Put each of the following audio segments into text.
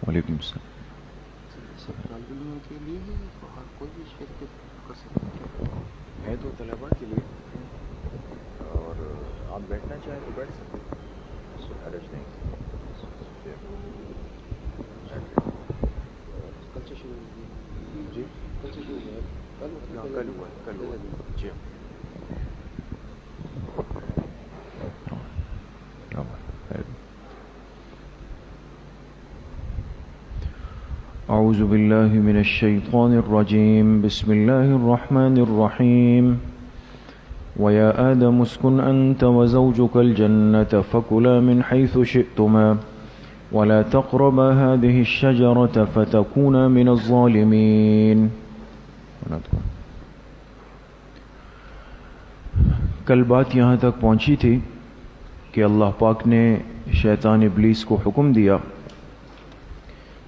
وعلیکم السلام. کے لیے باہر کوئی بھی شرکت کر سکتے ہے تو طلباء کے لیے، اور آپ بیٹھنا چاہیں تو بیٹھ سکتے ہیں، حرج نہیں. کل سے شروع جی کل سے شروع ہے کل ہوا جی. اعوذ باللہ من الشیطان الرجیم. بسم اللہ الرحمن الرحیم. وَيَا آدَمُ اسْكُنْ أَنْتَ وَزَوْجُكَ الْجَنَّةَ فَكُلَا مِنْ حَيْثُ شِئْتُمَا وَلَا تَقْرَبَا هَذِهِ الشَّجَرَةَ فَتَكُونَا مِنَ الظَّالِمِينَ. کل بات یہاں تک پہنچی تھی کہ اللہ پاک نے شیطان ابلیس کو حکم دیا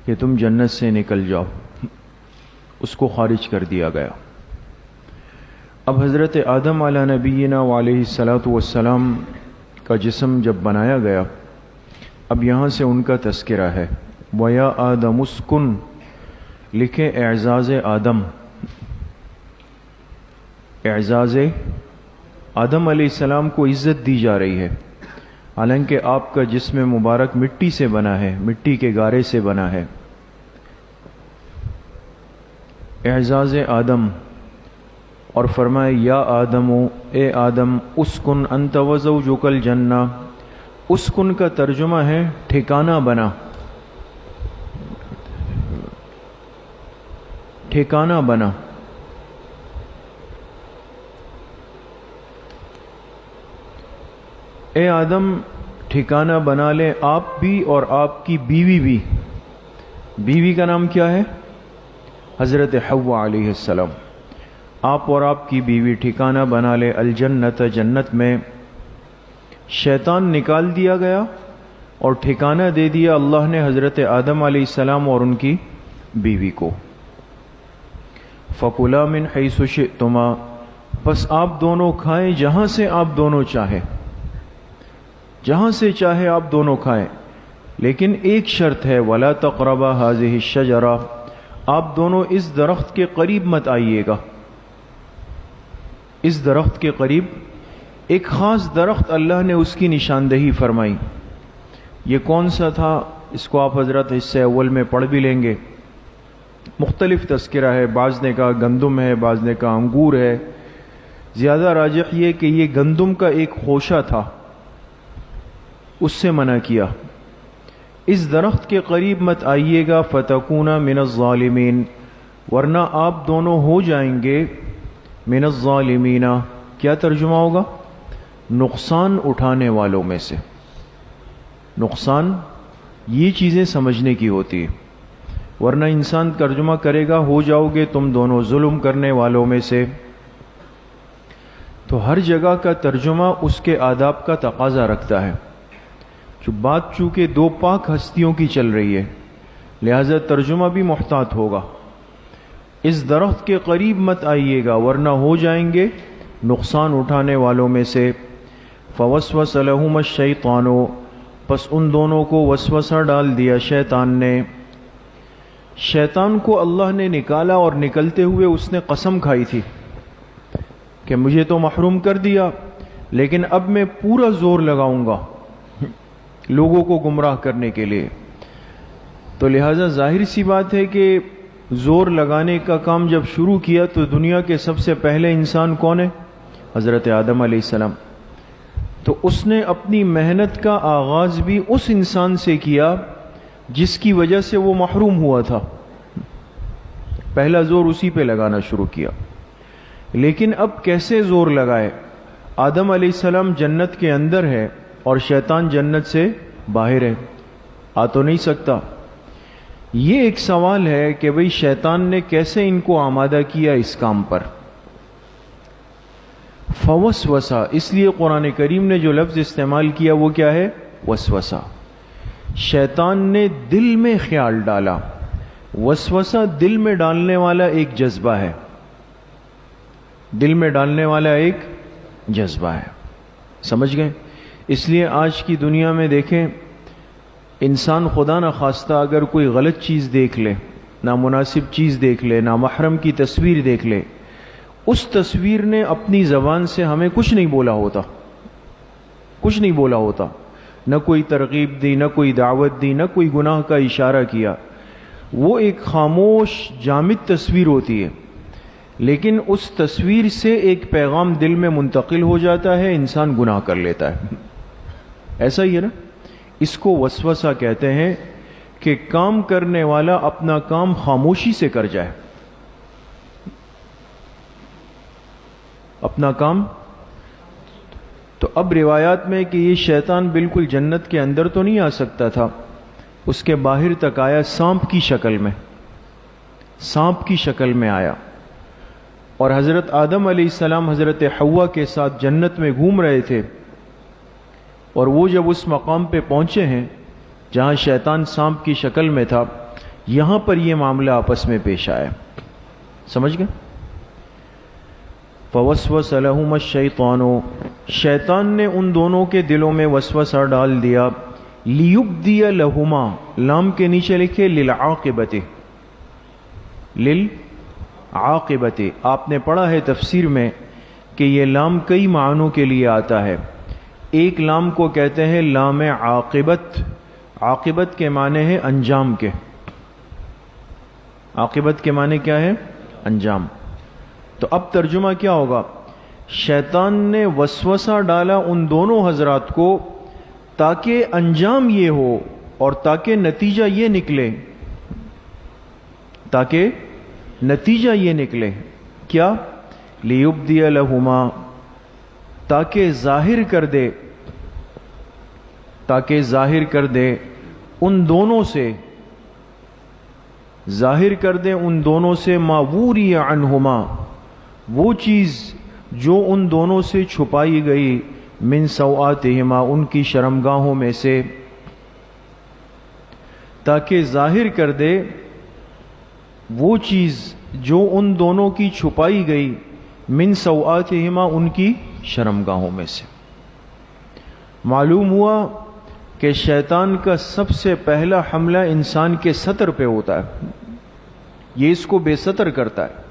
کہ تم جنت سے نکل جاؤ، اس کو خارج کر دیا گیا. اب حضرت آدم علیہ نبینا وعلیہ الصلاۃ والسلام کا جسم جب بنایا گیا، اب یہاں سے ان کا تذکرہ ہے. وَيَا آدَمُ اسْكُنْ، لکھے اعزاز آدم. اعزاز آدم علیہ السلام کو عزت دی جا رہی ہے، حالانکہ آپ کا جسم مبارک مٹی سے بنا ہے، مٹی کے گارے سے بنا ہے. اعزاز آدم، اور فرمائے یا آدم، اے آدم، اسکن انت وزوجک الجنہ. اسکن کا ترجمہ ہے ٹھکانہ بنا، ٹھکانہ بنا. اے آدم ٹھکانہ بنا لے آپ بھی اور آپ کی بیوی بھی. بیوی کا نام کیا ہے؟ حضرت حوا علیہ السلام. آپ اور آپ کی بیوی ٹھکانہ بنا لے الجنت، جنت میں. شیطان نکال دیا گیا اور ٹھکانہ دے دیا اللہ نے حضرت آدم علیہ السلام اور ان کی بیوی کو. فَكُلَا مِنْ حَيْثُ شِئْتُمَا، بس آپ دونوں کھائیں جہاں سے آپ دونوں چاہیں، جہاں سے چاہے آپ دونوں کھائیں، لیکن ایک شرط ہے وَلَا تَقْرَبَا هَذِهِ الشَّجَرَةَ، آپ دونوں اس درخت کے قریب مت آئیے گا. اس درخت کے قریب، ایک خاص درخت اللہ نے اس کی نشاندہی فرمائی. یہ کون سا تھا اس کو آپ حضرت حصہ اول میں پڑھ بھی لیں گے. مختلف تذکرہ ہے، بعض نے کہا گندم ہے، بعض نے کہا انگور ہے. زیادہ راجح یہ کہ یہ گندم کا ایک خوشہ تھا، اس سے منع کیا. اس درخت کے قریب مت آئیے گا فَتَكُونَ مِنَ الظَّالِمِينَ، ورنہ آپ دونوں ہو جائیں گے من الظالمین. کیا ترجمہ ہوگا؟ نقصان اٹھانے والوں میں سے. نقصان، یہ چیزیں سمجھنے کی ہوتی ہے، ورنہ انسان ترجمہ کرے گا ہو جاؤ گے تم دونوں ظلم کرنے والوں میں سے. تو ہر جگہ کا ترجمہ اس کے آداب کا تقاضا رکھتا ہے. جو بات چونکہ دو پاک ہستیوں کی چل رہی ہے، لہذا ترجمہ بھی محتاط ہوگا. اس درخت کے قریب مت آئیے گا ورنہ ہو جائیں گے نقصان اٹھانے والوں میں سے. فوسوس لہم الشیطان، پس ان دونوں کو وسوسہ ڈال دیا شیطان نے. شیطان کو اللہ نے نکالا اور نکلتے ہوئے اس نے قسم کھائی تھی کہ مجھے تو محروم کر دیا، لیکن اب میں پورا زور لگاؤں گا لوگوں کو گمراہ کرنے کے لیے. تو لہٰذا ظاہر سی بات ہے کہ زور لگانے کا کام جب شروع کیا تو دنیا کے سب سے پہلے انسان کون ہے؟ حضرت آدم علیہ السلام. تو اس نے اپنی محنت کا آغاز بھی اس انسان سے کیا جس کی وجہ سے وہ محروم ہوا تھا. پہلا زور اسی پہ لگانا شروع کیا. لیکن اب کیسے زور لگائے؟ آدم علیہ السلام جنت کے اندر ہے اور شیطان جنت سے باہر ہے، آ تو نہیں سکتا. یہ ایک سوال ہے کہ بھئی شیطان نے کیسے ان کو آمادہ کیا اس کام پر. فوسوسا، اس لیے قرآن کریم نے جو لفظ استعمال کیا وہ کیا ہے؟ وسوسہ۔ شیطان نے دل میں خیال ڈالا۔ وسوسہ دل میں ڈالنے والا ایک جذبہ ہے، دل میں ڈالنے والا ایک جذبہ ہے، سمجھ گئے؟ اس لیے آج کی دنیا میں دیکھیں، انسان خدا نہ خواستہ اگر کوئی غلط چیز دیکھ لے، نامناسب چیز دیکھ لے، نامحرم کی تصویر دیکھ لے، اس تصویر نے اپنی زبان سے ہمیں کچھ نہیں بولا ہوتا، کچھ نہیں بولا ہوتا، نہ کوئی ترغیب دی، نہ کوئی دعوت دی، نہ کوئی گناہ کا اشارہ کیا، وہ ایک خاموش جامد تصویر ہوتی ہے، لیکن اس تصویر سے ایک پیغام دل میں منتقل ہو جاتا ہے، انسان گناہ کر لیتا ہے۔ ایسا ہی ہے نا؟ اس کو وسوسہ کہتے ہیں کہ کام کرنے والا اپنا کام خاموشی سے کر جائے، اپنا کام۔ تو اب روایات میں کہ یہ شیطان بالکل جنت کے اندر تو نہیں آ سکتا تھا، اس کے باہر تک آیا سانپ کی شکل میں، سانپ کی شکل میں آیا، اور حضرت آدم علیہ السلام حضرت حوا کے ساتھ جنت میں گھوم رہے تھے، اور وہ جب اس مقام پہ پہنچے ہیں جہاں شیطان سانپ کی شکل میں تھا، یہاں پر یہ معاملہ آپس میں پیش آیا، سمجھ گئے؟ فوسوس لہما الشیطان، شیطان نے ان دونوں کے دلوں میں وسوسہ ڈال دیا، لیبدی لہما، لام کے نیچے لکھے للعاقبت، للعاقبت۔ آپ نے پڑھا ہے تفسیر میں کہ یہ لام کئی معنوں کے لیے آتا ہے، ایک لام کو کہتے ہیں لام عاقبت، عاقبت کے معنی ہے انجام کے، عاقبت کے معنی کیا ہے؟ انجام۔ تو اب ترجمہ کیا ہوگا؟ شیطان نے وسوسہ ڈالا ان دونوں حضرات کو تاکہ انجام یہ ہو اور تاکہ نتیجہ یہ نکلے، تاکہ نتیجہ یہ نکلے کیا؟ لیبدی لہما، تاکہ ظاہر کر دے، تاکہ ظاہر کر دے ان دونوں سے، ظاہر کر دے ان دونوں سے ما وری عنہما، وہ چیز جو ان دونوں سے چھپائی گئی، من سوآتہما، ان کی شرمگاہوں میں سے، تاکہ ظاہر کر دے وہ چیز جو ان دونوں کی چھپائی گئی، من سوآتہما، ان کی شرمگاہوں میں سے۔ معلوم ہوا کہ شیطان کا سب سے پہلا حملہ انسان کے ستر پہ ہوتا ہے، یہ اس کو بے ستر کرتا ہے۔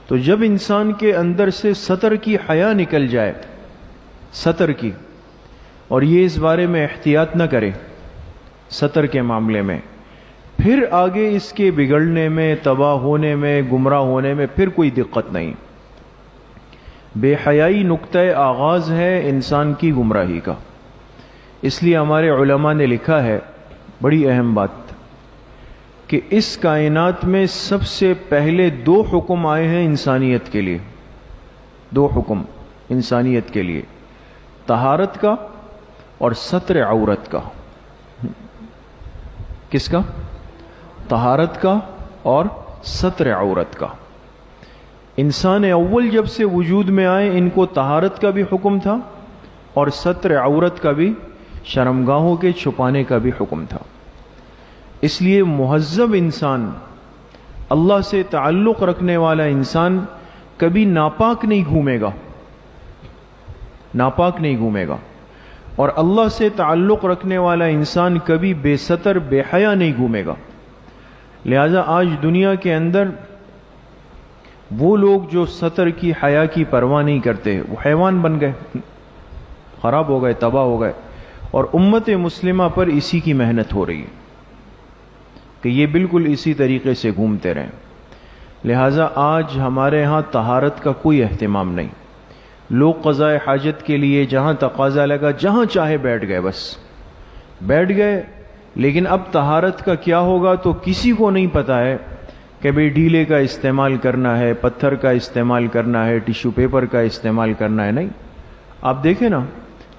تو جب انسان کے اندر سے ستر کی حیا نکل جائے، ستر کی، اور یہ اس بارے میں احتیاط نہ کرے ستر کے معاملے میں، پھر آگے اس کے بگڑنے میں، تباہ ہونے میں، گمراہ ہونے میں پھر کوئی دقت نہیں۔ بے حیائی نقطہ آغاز ہے انسان کی گمراہی کا۔ اس لیے ہمارے علماء نے لکھا ہے، بڑی اہم بات، کہ اس کائنات میں سب سے پہلے دو حکم آئے ہیں انسانیت کے لیے، دو حکم انسانیت کے لیے، طہارت کا اور ستر عورت کا۔ کس کا؟ طہارت کا اور ستر عورت کا۔ انسان اول جب سے وجود میں آئے، ان کو طہارت کا بھی حکم تھا اور ستر عورت کا بھی، شرمگاہوں کے چھپانے کا بھی حکم تھا۔ اس لیے مہذب انسان، اللہ سے تعلق رکھنے والا انسان کبھی ناپاک نہیں گھومے گا، ناپاک نہیں گھومے گا، اور اللہ سے تعلق رکھنے والا انسان کبھی بے ستر، بے حیا نہیں گھومے گا۔ لہذا آج دنیا کے اندر وہ لوگ جو ستر کی، حیا کی پرواہ نہیں کرتے، وہ حیوان بن گئے، خراب ہو گئے، تباہ ہو گئے، اور امت مسلمہ پر اسی کی محنت ہو رہی ہے کہ یہ بالکل اسی طریقے سے گھومتے رہیں۔ لہٰذا آج ہمارے ہاں طہارت کا کوئی اہتمام نہیں، لوگ قضاء حاجت کے لیے جہاں تقاضا لگا جہاں چاہے بیٹھ گئے، بس بیٹھ گئے، لیکن اب طہارت کا کیا ہوگا تو کسی کو نہیں پتا ہے کہ بھئی ڈھیلے کا استعمال کرنا ہے، پتھر کا استعمال کرنا ہے، ٹیشو پیپر کا استعمال کرنا ہے، نہیں۔ آپ دیکھیں نا،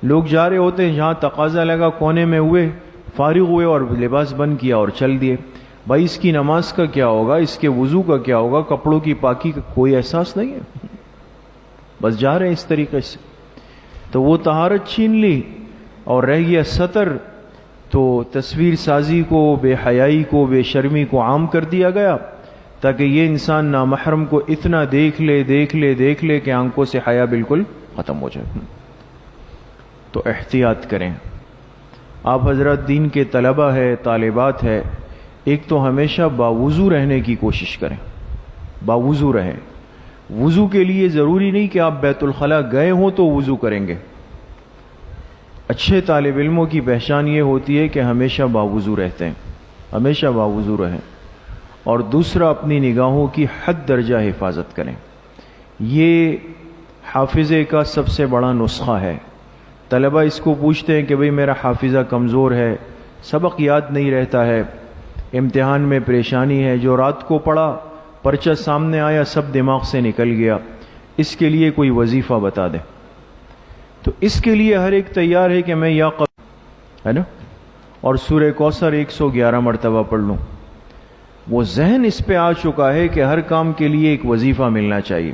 لوگ جا رہے ہوتے ہیں جہاں تقاضا لگا، کونے میں ہوئے، فارغ ہوئے اور لباس بند کیا اور چل دیے۔ بھائی اس کی نماز کا کیا ہوگا، اس کے وضو کا کیا ہوگا، کپڑوں کی پاکی کا کوئی احساس نہیں ہے۔ بس جا رہے ہیں اس طریقے سے. تو وہ طہارت چھین لی اور رہ گیا سطر، تو تصویر سازی کو، بے حیائی کو، بے شرمی کو عام کر دیا گیا تاکہ یہ انسان نامحرم کو اتنا دیکھ لے کہ آنکھوں سے حیا بالکل ختم ہو جائے. تو احتیاط کریں. آپ حضرات دین کے طلبہ ہے، طالبات ہے، ایک تو ہمیشہ باوضو رہنے کی کوشش کریں. باوضو رہیں. وضو کے لیے ضروری نہیں کہ آپ بیت الخلاء گئے ہوں تو وضو کریں گے. اچھے طالب علموں کی پہچان یہ ہوتی ہے کہ ہمیشہ باوضو رہتے ہیں، ہمیشہ باوضو رہیں. اور دوسرا، اپنی نگاہوں کی حد درجہ حفاظت کریں. یہ حافظے کا سب سے بڑا نسخہ ہے. طلبہ اس کو پوچھتے ہیں کہ بھئی میرا حافظہ کمزور ہے، سبق یاد نہیں رہتا ہے، امتحان میں پریشانی ہے، جو رات کو پڑھا پرچہ سامنے آیا سب دماغ سے نکل گیا، اس کے لیے کوئی وظیفہ بتا دیں. تو اس کے لیے ہر ایک تیار ہے کہ میں یا ہے نا اور سورہ کوثر 111 مرتبہ پڑھ لوں. وہ ذہن اس پہ آ چکا ہے کہ ہر کام کے لیے ایک وظیفہ ملنا چاہیے.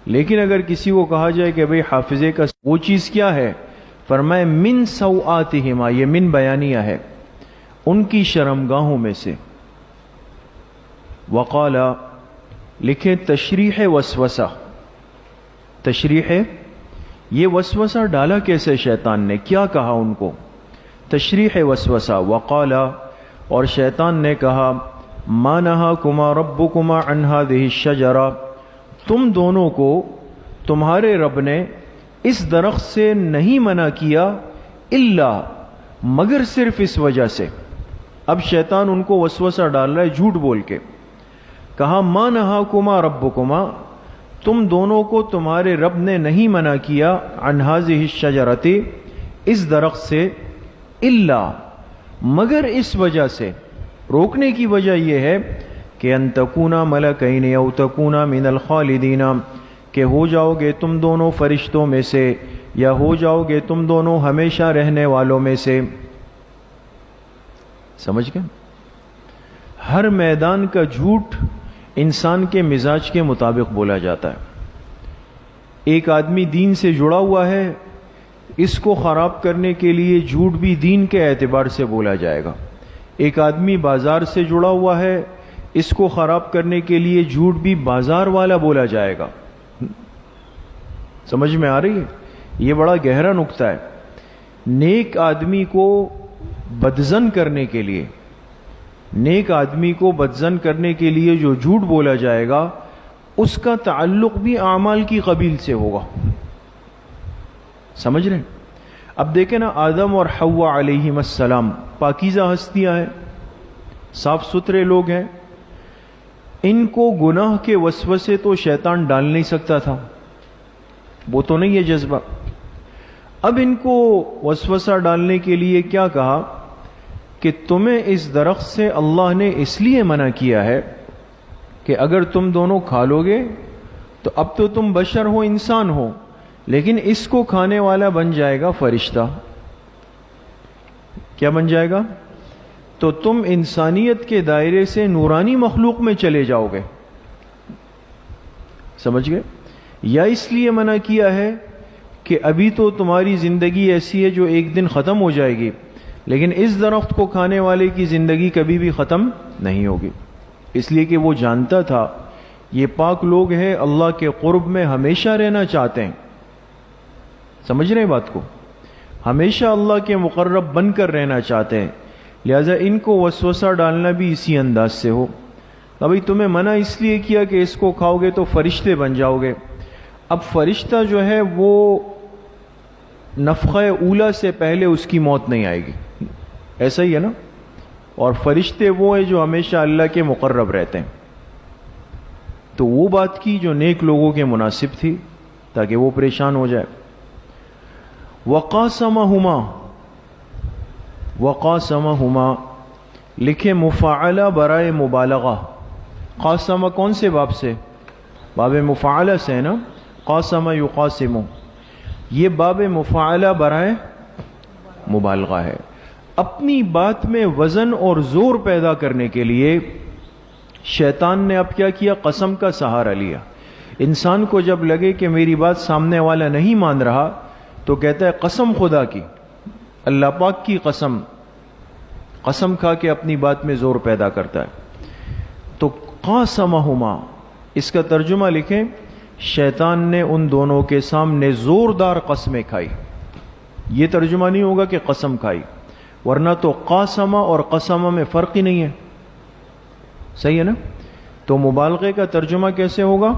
لیکن اگر کسی کو کہا جائے کہ بھئی حافظے کا وہ چیز کیا ہے، فرمائے من سوآتہما، یہ من بیانیہ ہے، ان کی شرمگاہوں میں سے. وقال، لکھیں تشریح وسوسہ. تشریح، یہ وسوسہ ڈالا کیسے شیطان نے، کیا کہا ان کو؟ تشریح وسوسہ. وقال، اور شیطان نے کہا ما نہاکما ربکما عن ہذہ الشجرہ، تم دونوں کو تمہارے رب نے اس درخت سے نہیں منع کیا الا، مگر صرف اس وجہ سے. اب شیطان ان کو وسوسہ ڈال رہا ہے جھوٹ بول کے. کہا ما نہاکما ربکما، تم دونوں کو تمہارے رب نے نہیں منع کیا عن ہذہ الشجرۃ، اس درخت سے، الا، مگر اس وجہ سے. روکنے کی وجہ یہ ہے کہ ان تکونا ملکین او تکونا من الخالدین، کہ ہو جاؤ گے تم دونوں فرشتوں میں سے یا ہو جاؤ گے تم دونوں ہمیشہ رہنے والوں میں سے. سمجھ گئے؟ ہر میدان کا جھوٹ انسان کے مزاج کے مطابق بولا جاتا ہے. ایک آدمی دین سے جڑا ہوا ہے، اس کو خراب کرنے کے لیے جھوٹ بھی دین کے اعتبار سے بولا جائے گا. ایک آدمی بازار سے جڑا ہوا ہے، اس کو خراب کرنے کے لیے جھوٹ بھی بازار والا بولا جائے گا. سمجھ میں آ رہی ہے؟ یہ بڑا گہرا نقطہ ہے. نیک آدمی کو بدزن کرنے کے لیے، نیک آدمی کو بدزن کرنے کے لیے جو جھوٹ بولا جائے گا اس کا تعلق بھی اعمال کی قبیل سے ہوگا. سمجھ رہے ہیں؟ اب دیکھیں نا، آدم اور حوا علیہم السلام پاکیزہ ہستیاں ہیں، صاف ستھرے لوگ ہیں. ان کو گناہ کے وسوسے تو شیطان ڈال نہیں سکتا تھا، وہ تو نہیں ہے جذبہ. اب ان کو وسوسہ ڈالنے کے لیے کیا کہا کہ تمہیں اس درخت سے اللہ نے اس لیے منع کیا ہے کہ اگر تم دونوں کھا لو گے تو اب تو تم بشر ہو، انسان ہو، لیکن اس کو کھانے والا بن جائے گا فرشتہ. کیا بن جائے گا؟ تو تم انسانیت کے دائرے سے نورانی مخلوق میں چلے جاؤ گے. سمجھ گئے؟ یا اس لیے منع کیا ہے کہ ابھی تو تمہاری زندگی ایسی ہے جو ایک دن ختم ہو جائے گی، لیکن اس درخت کو کھانے والے کی زندگی کبھی بھی ختم نہیں ہوگی. اس لیے کہ وہ جانتا تھا یہ پاک لوگ ہیں، اللہ کے قرب میں ہمیشہ رہنا چاہتے ہیں. سمجھ رہے ہیں بات کو؟ ہمیشہ اللہ کے مقرب بن کر رہنا چاہتے ہیں. لہذا ان کو وسوسہ ڈالنا بھی اسی انداز سے ہو. ابھی تمہیں منع اس لیے کیا کہ اس کو کھاؤ گے تو فرشتے بن جاؤ گے. اب فرشتہ جو ہے وہ نفخہ اولا سے پہلے اس کی موت نہیں آئے گی، ایسا ہی ہے نا. اور فرشتے وہ ہیں جو ہمیشہ اللہ کے مقرب رہتے ہیں. تو وہ بات کی جو نیک لوگوں کے مناسب تھی تاکہ وہ پریشان ہو جائے. وقاسمہما، وقاسمہما لکھے مفاعلہ برائے مبالغہ. قاسمہ کون سے باب سے؟ باب مفاعلہ سے ہے نا. قاسم یقاسم، یہ باب مفاعلہ برائے مبالغہ ہے. اپنی بات میں وزن اور زور پیدا کرنے کے لیے شیطان نے اب کیا کیا؟ قسم کا سہارا لیا. انسان کو جب لگے کہ میری بات سامنے والا نہیں مان رہا تو کہتا ہے قسم خدا کی، اللہ پاک کی قسم، قسم کھا کے اپنی بات میں زور پیدا کرتا ہے۔ تو قاسمہما، اس کا ترجمہ لکھیں، شیطان نے ان دونوں کے سامنے زوردار قسمیں کھائی۔ یہ ترجمہ نہیں ہوگا کہ قسم کھائی، ورنہ تو قاسمہ اور قسمہ میں فرق ہی نہیں ہے، صحیح ہے نا؟ تو مبالغے کا ترجمہ کیسے ہوگا؟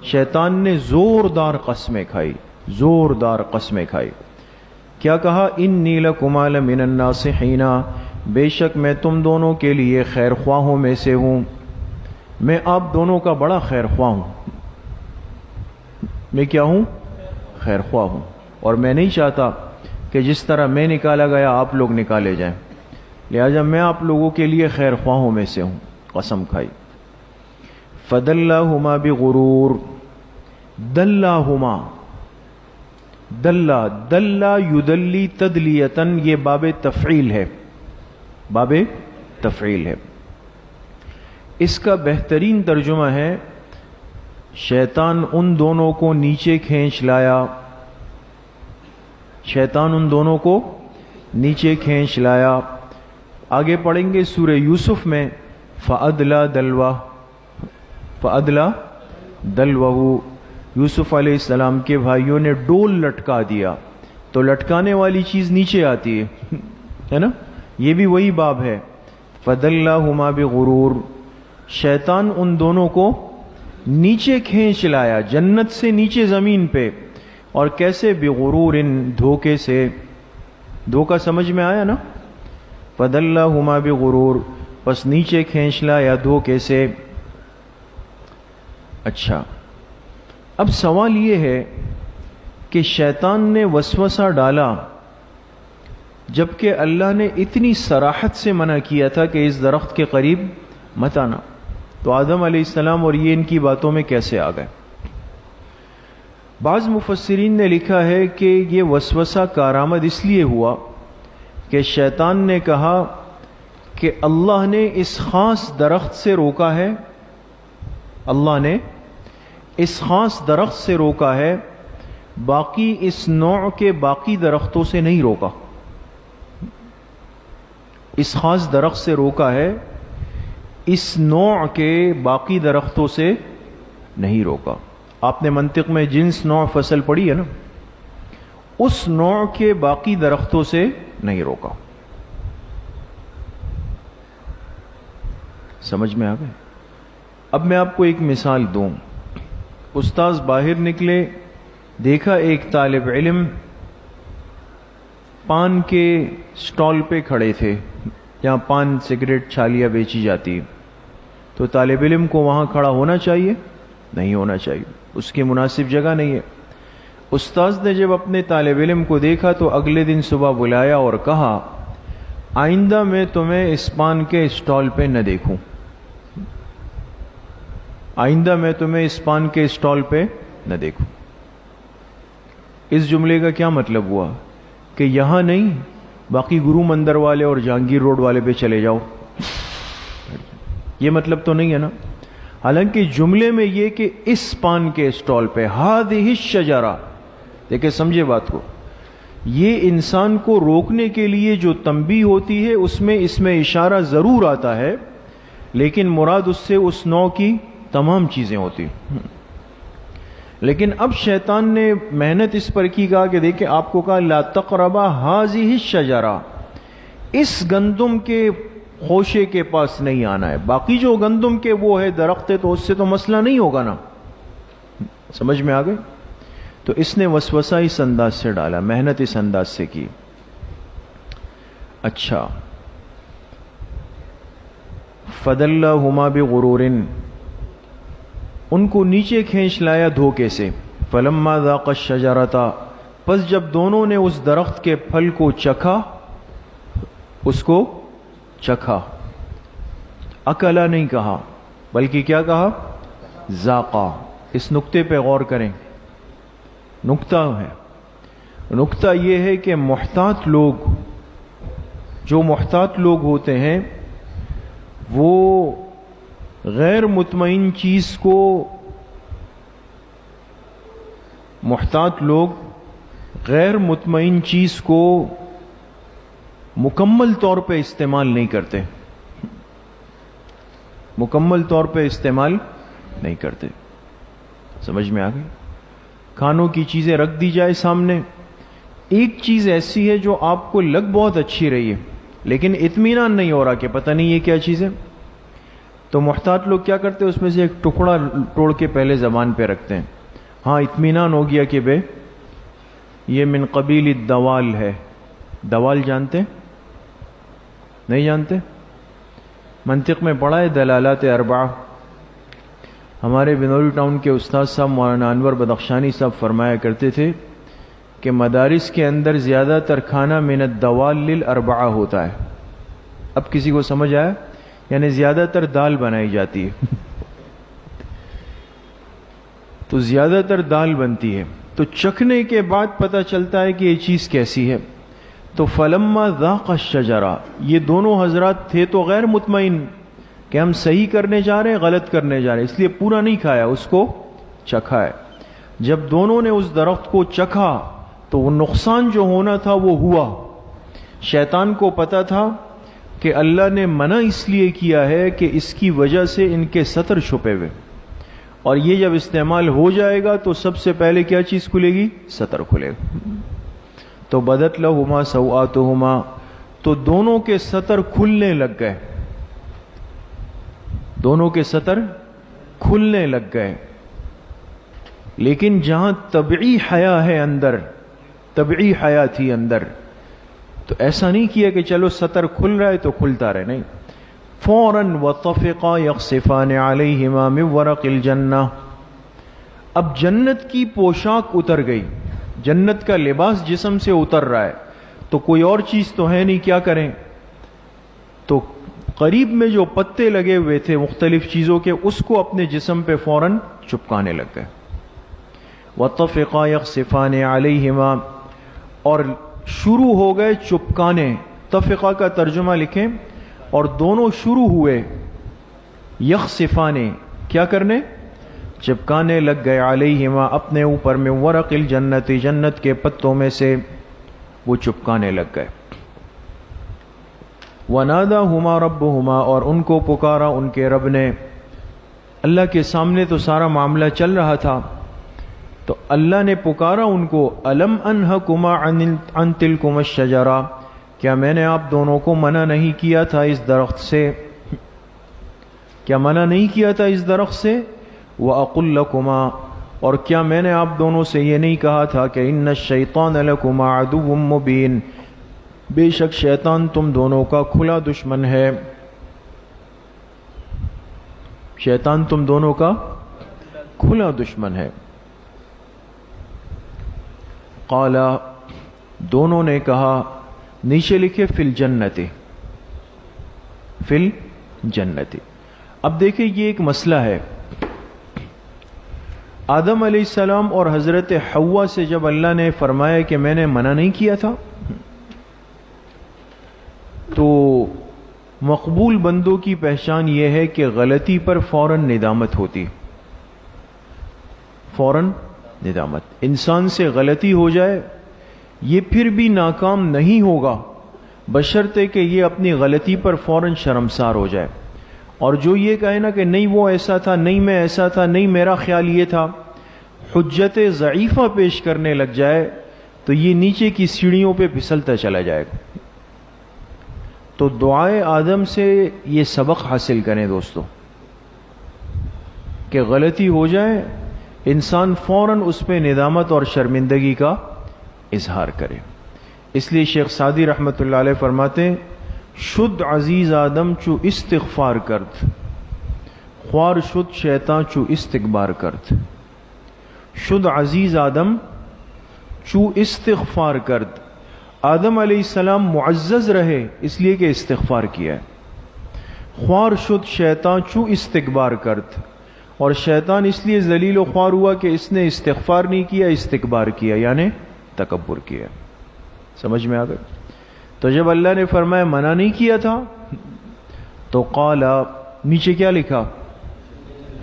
شیطان نے زوردار قسمیں کھائی، زوردار قسمیں کھائی۔ کیا کہا؟ انی لکما لمن الناصحین، بے شک میں تم دونوں کے لیے خیر خواہوں میں سے ہوں، میں آپ دونوں کا بڑا خیر خواہ ہوں۔ میں کیا ہوں؟ خیر خواہ ہوں، اور میں نہیں چاہتا کہ جس طرح میں نکالا گیا آپ لوگ نکالے جائیں، لہذا میں آپ لوگوں کے لیے خیر خواہوں میں سے ہوں۔ قسم کھائی۔ فدلاہما بغرور، دلاہما، دلا یدلی تدلیتن، یہ باب تفعیل ہے، باب تفعیل ہے۔ اس کا بہترین ترجمہ ہے شیطان ان دونوں کو نیچے کھینچ لایا، شیطان ان دونوں کو نیچے کھینچ لایا۔ آگے پڑھیں گے سورہ یوسف میں، فَأَدْلَا دَلْوَهُ، فَأَدْلَا دَلْوَهُ، یوسف علیہ السلام کے بھائیوں نے ڈول لٹکا دیا، تو لٹکانے والی چیز نیچے آتی ہے نا؟ یہ بھی وہی باب ہے۔ فَدَلَّاهُمَا بِغُرُورٍ، شیطان ان دونوں کو نیچے کھینچ لایا، جنت سے نیچے زمین پہ، اور کیسے؟ بغرور، دھوکے سے۔ دھوکا سمجھ میں آیا نا؟ فَدَلَّاهُمَا بِغُرُورٍ، پس نیچے کھینچ لایا دھوکے سے۔ اچھا، اب سوال یہ ہے کہ شیطان نے وسوسہ ڈالا جبکہ اللہ نے اتنی صراحت سے منع کیا تھا کہ اس درخت کے قریب مت آنا، تو آدم علیہ السلام اور یہ ان کی باتوں میں کیسے آ گئے؟ بعض مفسرین نے لکھا ہے کہ یہ وسوسہ کارآمد اس لیے ہوا کہ شیطان نے کہا کہ اللہ نے اس خاص درخت سے روکا ہے، اللہ نے اس خاص درخت سے روکا ہے، باقی اس نوع کے باقی درختوں سے نہیں روکا۔ اس خاص درخت سے روکا ہے، اس نوع کے باقی درختوں سے نہیں روکا۔ آپ نے منطق میں جنس نوع فصل پڑھی ہے نا؟ اس نوع کے باقی درختوں سے نہیں روکا۔ سمجھ میں آ گئے؟ اب میں آپ کو ایک مثال دوں۔ استاذ باہر نکلے، دیکھا ایک طالب علم پان کے سٹال پہ کھڑے تھے، جہاں پان سگریٹ چھالیاں بیچی جاتی، تو طالب علم کو وہاں کھڑا ہونا چاہیے؟ نہیں ہونا چاہیے، اس کی مناسب جگہ نہیں ہے۔ استاذ نے جب اپنے طالب علم کو دیکھا تو اگلے دن صبح بلایا اور کہا آئندہ میں تمہیں اس پان کے سٹال پہ نہ دیکھوں، آئندہ میں تمہیں اس پان کے سٹال پہ نہ دیکھوں۔ اس جملے کا کیا مطلب ہوا؟ کہ یہاں نہیں، باقی گرو مندر والے اور جہانگیر روڈ والے پہ چلے جاؤ، یہ مطلب تو نہیں ہے نا؟ حالانکہ جملے میں یہ کہ اس پان کے سٹال پہ، ہذہ الشجرہ، دیکھیں سمجھے بات کو، یہ انسان کو روکنے کے لیے جو تنبیہ ہوتی ہے اس میں اشارہ ضرور آتا ہے، لیکن مراد اس سے اس نوع کی تمام چیزیں ہوتی۔ لیکن اب شیطان نے محنت اس پر کی، کہا کہ دیکھیں آپ کو کہا لا تقربا ہذہ الشجرہ، اس گندم کے خوشے کے پاس نہیں آنا ہے، باقی جو گندم کے وہ ہے درخت ہے تو اس سے تو مسئلہ نہیں ہوگا نا۔ سمجھ میں آ گئے؟ تو اس نے وسوسہ اس انداز سے ڈالا، محنت اس انداز سے کی۔ اچھا، فَدَلَّاهُمَا بِغُرُورٍ، ان کو نیچے کھینچ لایا دھوکے سے۔ فَلَمَّا ذَاقَ الشَّجَرَةَ، پس جب دونوں نے اس درخت کے پھل کو چکھا، اس کو چکھا، اکلا نہیں کہا بلکہ کیا کہا؟ ذاقا۔ اس نقطے پہ غور کریں، نقطہ ہے، نقطہ یہ ہے کہ محتاط لوگ، جو محتاط لوگ ہوتے ہیں وہ غیر مطمئن چیز کو محتاط لوگ غیر مطمئن چیز کو مکمل طور پہ استعمال نہیں کرتے، مکمل طور پہ استعمال نہیں کرتے. سمجھ میں آ گئی؟ کھانوں کی چیزیں رکھ دی جائے سامنے، ایک چیز ایسی ہے جو آپ کو لگ بہت اچھی رہی ہے لیکن اطمینان نہیں ہو رہا کہ پتہ نہیں یہ کیا چیز ہے، تو محتاط لوگ کیا کرتے ہیں، اس میں سے ایک ٹکڑا توڑ کے پہلے زبان پہ رکھتے ہیں. ہاں اطمینان ہو گیا کہ بے یہ من قبیل الدوال ہے. دوال جانتے نہیں جانتے؟ منطق میں پڑھا ہے دلالات اربعہ. ہمارے بنوری ٹاؤن کے استاد صاحب مولانا انور بدخشانی صاحب فرمایا کرتے تھے کہ مدارس کے اندر زیادہ تر کھانا من الدوال للاربعہ ہوتا ہے. اب کسی کو سمجھ آیا؟ یعنی زیادہ تر دال بنائی جاتی ہے تو زیادہ تر دال بنتی ہے، تو چکھنے کے بعد پتہ چلتا ہے کہ یہ چیز کیسی ہے. تو فلما ذاق الشجرہ، یہ دونوں حضرات تھے تو غیر مطمئن کہ ہم صحیح کرنے جا رہے ہیں غلط کرنے جا رہے ہیں، اس لیے پورا نہیں کھایا، اس کو چکھا ہے. جب دونوں نے اس درخت کو چکھا تو وہ نقصان جو ہونا تھا وہ ہوا. شیطان کو پتا تھا کہ اللہ نے منع اس لیے کیا ہے کہ اس کی وجہ سے ان کے ستر چھپے ہوئے، اور یہ جب استعمال ہو جائے گا تو سب سے پہلے کیا چیز کھلے گی؟ ستر کھلے گا. تو بدت لہما سوآتہما، تو دونوں کے ستر کھلنے لگ گئے، دونوں کے ستر کھلنے لگ گئے. لیکن جہاں طبعی حیا ہے اندر، طبعی حیا تھی اندر، تو ایسا نہیں کیا کہ چلو ستر کھل رہا ہے تو کھلتا رہے، نہیں. فوراً وطفقا یخصفان علیہما من ورق الجنہ، اب جنت کی پوشاک اتر گئی، جنت کا لباس جسم سے اتر رہا ہے، تو کوئی اور چیز تو ہے نہیں، کیا کریں؟ تو قریب میں جو پتے لگے ہوئے تھے مختلف چیزوں کے، اس کو اپنے جسم پہ فوراً چپکانے لگ گئے. وطفقا یخصفان علیہما، اور شروع ہو گئے چپکانے. تفقہ کا ترجمہ لکھیں، اور دونوں شروع ہوئے یخصفانے، کیا کرنے؟ چپکانے لگ گئے، علیہما اپنے اوپر، میں ورق الجنت، جنت کے پتوں میں سے وہ چپکانے لگ گئے. وناداہما ربہما، اور ان کو پکارا ان کے رب نے. اللہ کے سامنے تو سارا معاملہ چل رہا تھا، تو اللہ نے پکارا ان کو، الم انہکما عن تلکما الشجرہ، کیا میں نے آپ دونوں کو منع نہیں کیا تھا اس درخت سے؟ کیا منع نہیں کیا تھا اس درخت سے؟ وَأَقُلْ لَكُمَا، اور کیا میں نے آپ دونوں سے یہ نہیں کہا تھا کہ ان الشیطان لکما عدو مبین، بے شک شیطان تم دونوں کا کھلا دشمن ہے. شیطان تم دونوں کا کھلا دشمن ہے. قالا، دونوں نے کہا، نیچے لکھے فی الجنت، فی الجنت. اب دیکھیں یہ ایک مسئلہ ہے. آدم علیہ السلام اور حضرت حوا سے جب اللہ نے فرمایا کہ میں نے منع نہیں کیا تھا، تو مقبول بندوں کی پہچان یہ ہے کہ غلطی پر فوراً ندامت ہوتی، فوراً ندامت. انسان سے غلطی ہو جائے یہ پھر بھی ناکام نہیں ہوگا بشرطے کہ یہ اپنی غلطی پر فوراً شرمسار ہو جائے. اور جو یہ کہے نا کہ نہیں وہ ایسا تھا، نہیں میں ایسا تھا، نہیں میرا خیال یہ تھا، حجت ضعیفہ پیش کرنے لگ جائے تو یہ نیچے کی سیڑھیوں پہ پھسلتا چلا جائے گا. تو دعائے آدم سے یہ سبق حاصل کریں دوستو کہ غلطی ہو جائے انسان فوراً اس پہ ندامت اور شرمندگی کا اظہار کرے. اس لیے شیخ سعدی رحمۃ اللہ علیہ فرماتے ہیں، شد عزیز آدم چو استغفار کرد، خوار شد شیطان چو استکبار کرد. شد عزیز آدم چو استغفار کرد، آدم علیہ السلام معزز رہے اس لیے کہ استغفار کیا ہے. خوار شد شیطان چو استکبار کرد، اور شیطان اس لیے ذلیل و خوار ہوا کہ اس نے استغفار نہیں کیا، استکبار کیا یعنی تکبر کیا. سمجھ میں آ گئی؟ تو جب اللہ نے فرمایا منع نہیں کیا تھا تو قالا، نیچے کیا لکھا؟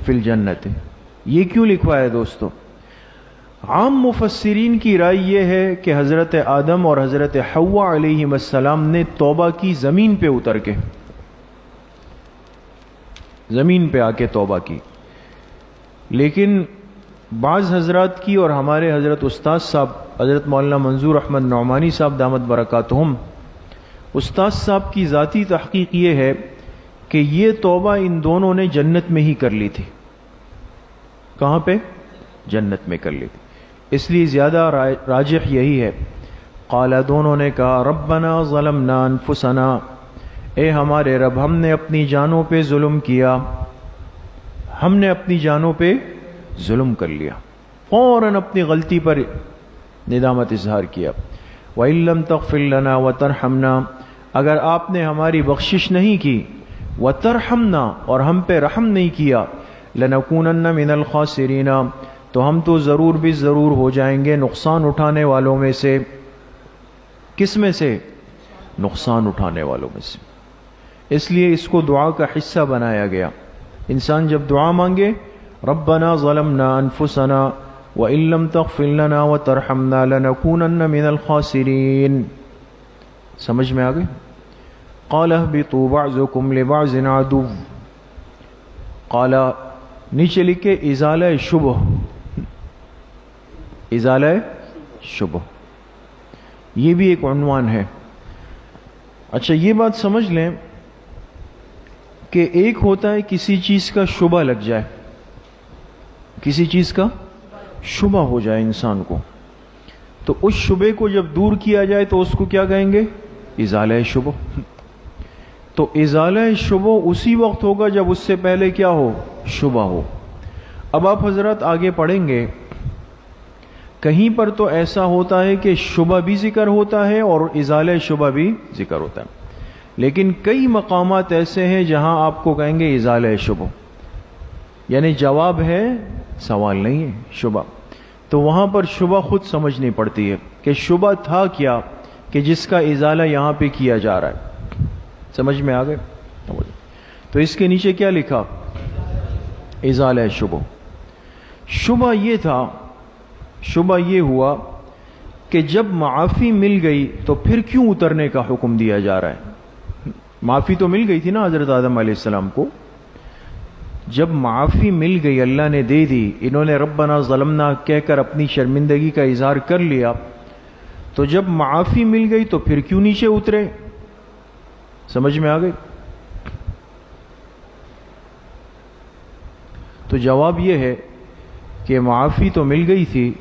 فی الجنت. یہ کیوں لکھوایا دوستو؟ عام مفسرین کی رائے یہ ہے کہ حضرت آدم اور حضرت حوا علیہ السلام نے توبہ کی زمین پہ اتر کے، زمین پہ آ کے توبہ کی، لیکن بعض حضرات کی اور ہمارے حضرت استاد صاحب حضرت مولانا منظور احمد نعمانی صاحب دامت برکاتہم، استاد صاحب کی ذاتی تحقیق یہ ہے کہ یہ توبہ ان دونوں نے جنت میں ہی کر لی تھی۔ کہاں پہ؟ جنت میں کر لی تھی۔ اس لیے زیادہ راجح یہی ہے۔ قال، دونوں نے کہا، ربنا ظلمنا انفسنا، اے ہمارے رب ہم نے اپنی جانوں پہ ظلم کیا، ہم نے اپنی جانوں پہ ظلم کر لیا، فوراً اپنی غلطی پر ندامت اظہار کیا۔ وَإِن لَّمْ تَغْفِرْ لَنَا وَتَرْحَمْنَا، اگر آپ نے ہماری بخشش نہیں کی، وَتَرْحَمْنَا، اور ہم پہ رحم نہیں کیا، لَنَكُونَنَّ مِنَ الْخَاسِرِينَ، تو ہم تو ضرور بھی ضرور ہو جائیں گے نقصان اٹھانے والوں میں سے۔ کس میں سے؟ نقصان اٹھانے والوں میں سے۔ اس لیے اس کو دعا کا حصہ بنایا گیا۔ انسان جب دعا مانگے، ربنا ظلمنا انفسنا وَإِن لَّمْ تَغْفِرْ لَنَا وَتَرْحَمْنَا لَنَكُونَنَّ مِنَ الْخَاسِرِينَ، سمجھ میں آگئے؟ قَالَ اهْبِطُوا بَعْضُكُمْ لِبَعْضٍ عَدُوٌّ، قَالَ نیچے لکھے ازالہ شبہ، ازالہ شبہ، یہ بھی ایک عنوان ہے۔ اچھا یہ بات سمجھ لیں کہ ایک ہوتا ہے کسی چیز کا شبہ لگ جائے، کسی چیز کا شبہ ہو جائے انسان کو، تو اس شبے کو جب دور کیا جائے تو اس کو کیا کہیں گے؟ ازالہ شبہ۔ تو ازالہ شبہ اسی وقت ہوگا جب اس سے پہلے کیا ہو؟ شبہ ہو۔ اب آپ حضرات آگے پڑھیں گے، کہیں پر تو ایسا ہوتا ہے کہ شبہ بھی ذکر ہوتا ہے اور ازالہ شبہ بھی ذکر ہوتا ہے، لیکن کئی مقامات ایسے ہیں جہاں آپ کو کہیں گے ازالہ شبہ، یعنی جواب ہے، سوال نہیں ہے، شبہ۔ تو وہاں پر شبہ خود سمجھنی پڑتی ہے کہ شبہ تھا کیا کہ جس کا ازالہ یہاں پہ کیا جا رہا ہے۔ سمجھ میں آ گئے؟ تو اس کے نیچے کیا لکھا؟ ازالہ شبہ۔ شبہ یہ تھا، شبہ یہ ہوا کہ جب معافی مل گئی تو پھر کیوں اترنے کا حکم دیا جا رہا ہے؟ معافی تو مل گئی تھی نا حضرت آدم علیہ السلام کو، جب معافی مل گئی، اللہ نے دے دی، انہوں نے ربنا ظلمنا کہہ کر اپنی شرمندگی کا اظہار کر لیا، تو جب معافی مل گئی تو پھر کیوں نیچے اترے؟ سمجھ میں آ گئی؟ تو جواب یہ ہے کہ معافی تو مل گئی تھی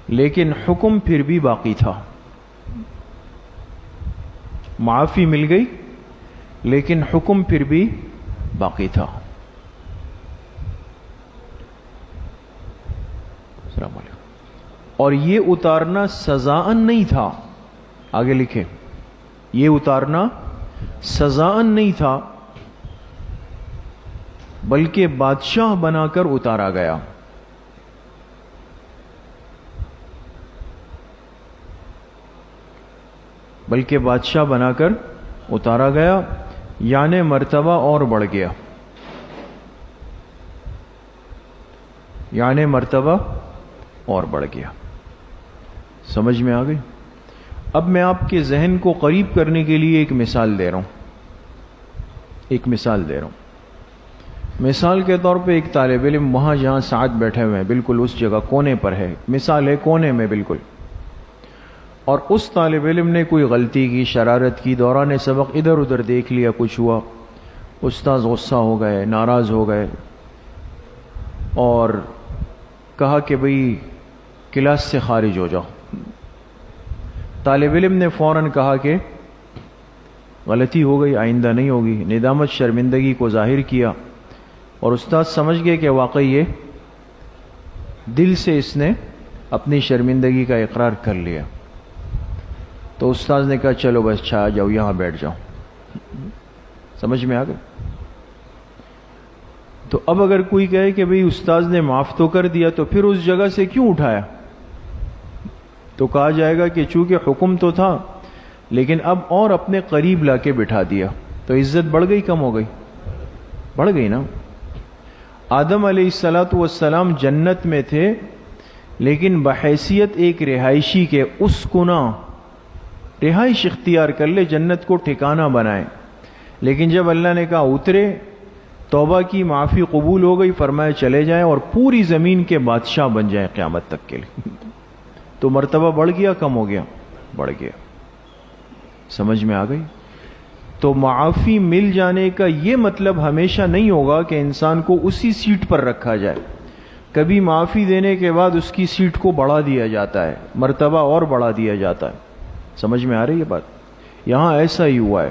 لیکن حکم پھر بھی باقی تھا۔ معافی مل گئی لیکن حکم پھر بھی باقی تھا۔ السلام علیکم۔ اور یہ اتارنا سزاً نہیں تھا، آگے لکھے، یہ اتارنا سزاً نہیں تھا بلکہ بادشاہ بنا کر اتارا گیا۔ بلکہ بادشاہ بنا کر اتارا گیا، یعنی مرتبہ اور بڑھ گیا، یعنی مرتبہ اور بڑھ گیا۔ سمجھ میں آ گئی؟ اب میں آپ کے ذہن کو قریب کرنے کے لیے ایک مثال دے رہا ہوں، ایک مثال دے رہا ہوں۔ مثال کے طور پہ ایک طالب علم وہاں جہاں سعد بیٹھے ہوئے ہیں، بالکل اس جگہ کونے پر ہے، مثال ہے کونے میں بالکل، اور اس طالب علم نے کوئی غلطی کی، شرارت کی، دوران سبق ادھر ادھر دیکھ لیا، کچھ ہوا، استاد غصہ ہو گئے، ناراض ہو گئے اور کہا کہ بھئی کلاس سے خارج ہو جاؤ۔ طالب علم نے فوراً کہا کہ غلطی ہو گئی، آئندہ نہیں ہوگی، ندامت شرمندگی کو ظاہر کیا، اور استاد سمجھ گئے کہ واقعی یہ دل سے اس نے اپنی شرمندگی کا اقرار کر لیا۔ تو استاد نے کہا چلو بس اچھا آ جاؤ، یہاں بیٹھ جاؤ۔ سمجھ میں آ گئے؟ تو اب اگر کوئی کہے کہ بھئی استاد نے معاف تو کر دیا تو پھر اس جگہ سے کیوں اٹھایا، تو کہا جائے گا کہ چونکہ حکم تو تھا لیکن اب اور اپنے قریب لا کے بٹھا دیا، تو عزت بڑھ گئی کم ہو گئی؟ بڑھ گئی نا۔ آدم علیہ السلام جنت میں تھے، لیکن بحیثیت ایک رہائشی کے اسکنا، رہائش اختیار کر لے، جنت کو ٹھکانہ بنائے. لیکن جب اللہ نے کہا اترے، توبہ کی، معافی قبول ہو گئی، فرمایا چلے جائیں اور پوری زمین کے بادشاہ بن جائیں قیامت تک کے لیے. تو مرتبہ بڑھ گیا کم ہو گیا؟ بڑھ گیا. سمجھ میں آ گئی؟ تو معافی مل جانے کا یہ مطلب ہمیشہ نہیں ہوگا کہ انسان کو اسی سیٹ پر رکھا جائے. کبھی معافی دینے کے بعد اس کی سیٹ کو بڑھا دیا جاتا ہے، مرتبہ اور بڑھا دیا جاتا ہے. سمجھ میں آ رہی ہے بات؟ یہاں ایسا ہی ہوا ہے.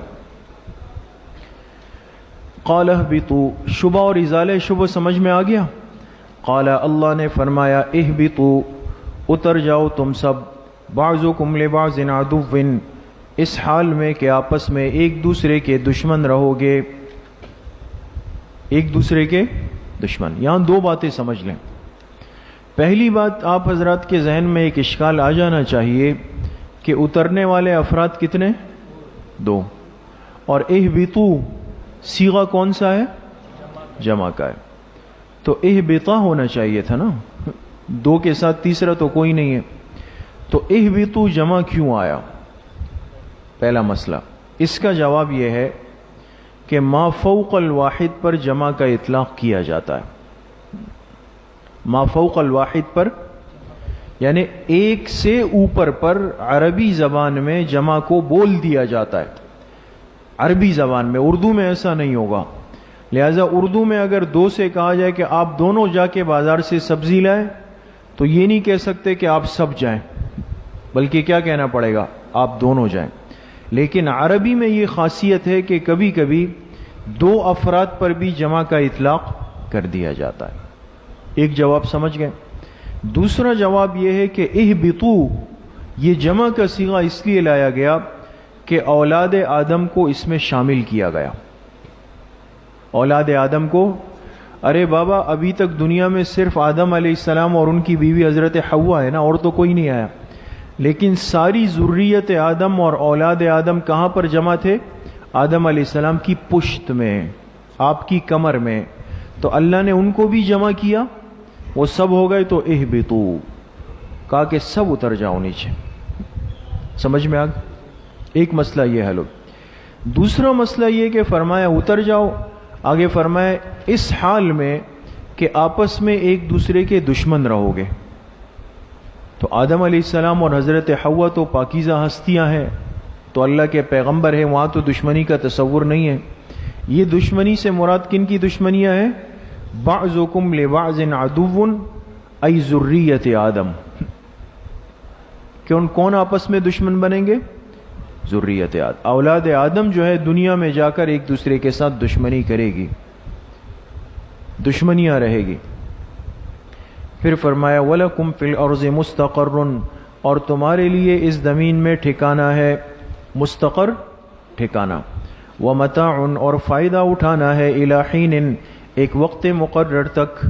قال اهبطوا، شبہ اور ازالہ شبہ سمجھ میں آ گیا؟ قال، اللہ نے فرمایا اهبطوا، اتر جاؤ تم سب، بعضکم لبعض عدو، اس حال میں کہ آپس میں ایک دوسرے کے دشمن رہو گے. ایک دوسرے کے دشمن. یہاں دو باتیں سمجھ لیں. پہلی بات، آپ حضرات کے ذہن میں ایک اشکال آ جانا چاہیے کہ اترنے والے افراد کتنے؟ دو. اور اہبطوا صیغہ کون سا ہے؟ جمع کا ہے. تو اہبطا ہونا چاہیے تھا نا، دو کے ساتھ تیسرا تو کوئی نہیں ہے. تو اہبطوا جمع کیوں آیا؟ پہلا مسئلہ. اس کا جواب یہ ہے کہ ما فوق الواحد پر جمع کا اطلاق کیا جاتا ہے. ما فوق الواحد پر یعنی ایک سے اوپر پر عربی زبان میں جمع کو بول دیا جاتا ہے. عربی زبان میں، اردو میں ایسا نہیں ہوگا. لہذا اردو میں اگر دو سے کہا جائے کہ آپ دونوں جا کے بازار سے سبزی لائیں، تو یہ نہیں کہہ سکتے کہ آپ سب جائیں، بلکہ کیا کہنا پڑے گا؟ آپ دونوں جائیں. لیکن عربی میں یہ خاصیت ہے کہ کبھی کبھی دو افراد پر بھی جمع کا اطلاق کر دیا جاتا ہے. ایک جواب سمجھ گئے. دوسرا جواب یہ ہے کہ اہبطوا یہ جمع کا صیغہ اس لیے لایا گیا کہ اولاد آدم کو اس میں شامل کیا گیا. اولاد آدم کو، ارے بابا ابھی تک دنیا میں صرف آدم علیہ السلام اور ان کی بیوی حضرت حوا ہے نا، اور تو کوئی نہیں آیا. لیکن ساری ذریت آدم اور اولاد آدم کہاں پر جمع تھے؟ آدم علیہ السلام کی پشت میں، آپ کی کمر میں. تو اللہ نے ان کو بھی جمع کیا، وہ سب ہو گئے. تو اہبطوا کہا کہ سب اتر جاؤ نیچے. سمجھ میں آ گیا؟ ایک مسئلہ یہ حل ہو. دوسرا مسئلہ یہ کہ فرمایا اتر جاؤ، آگے فرمایا اس حال میں کہ آپس میں ایک دوسرے کے دشمن رہو گے. تو آدم علیہ السلام اور حضرت حوا تو پاکیزہ ہستیاں ہیں، تو اللہ کے پیغمبر ہیں، وہاں تو دشمنی کا تصور نہیں ہے. یہ دشمنی سے مراد کن کی دشمنیاں ہیں؟ بعضکم لبعض عدو ای ذریت آدم. کون آپس میں دشمن بنیں گے؟ ذریت آدم. اولاد آدم جو ہے دنیا میں جا کر ایک دوسرے کے ساتھ دشمنی کرے گی، دشمنیاں رہے گی. پھر فرمایا وَلَكُمْ فِي الْأَرْضِ مُسْتَقَرٌ، اور تمہارے لیے اس زمین میں ٹھکانہ ہے. مستقر ٹھکانہ. وَمَتَاعٌ، اور فائدہ اٹھانا ہے. إِلَى حِينٍ، ایک وقت مقرر تک.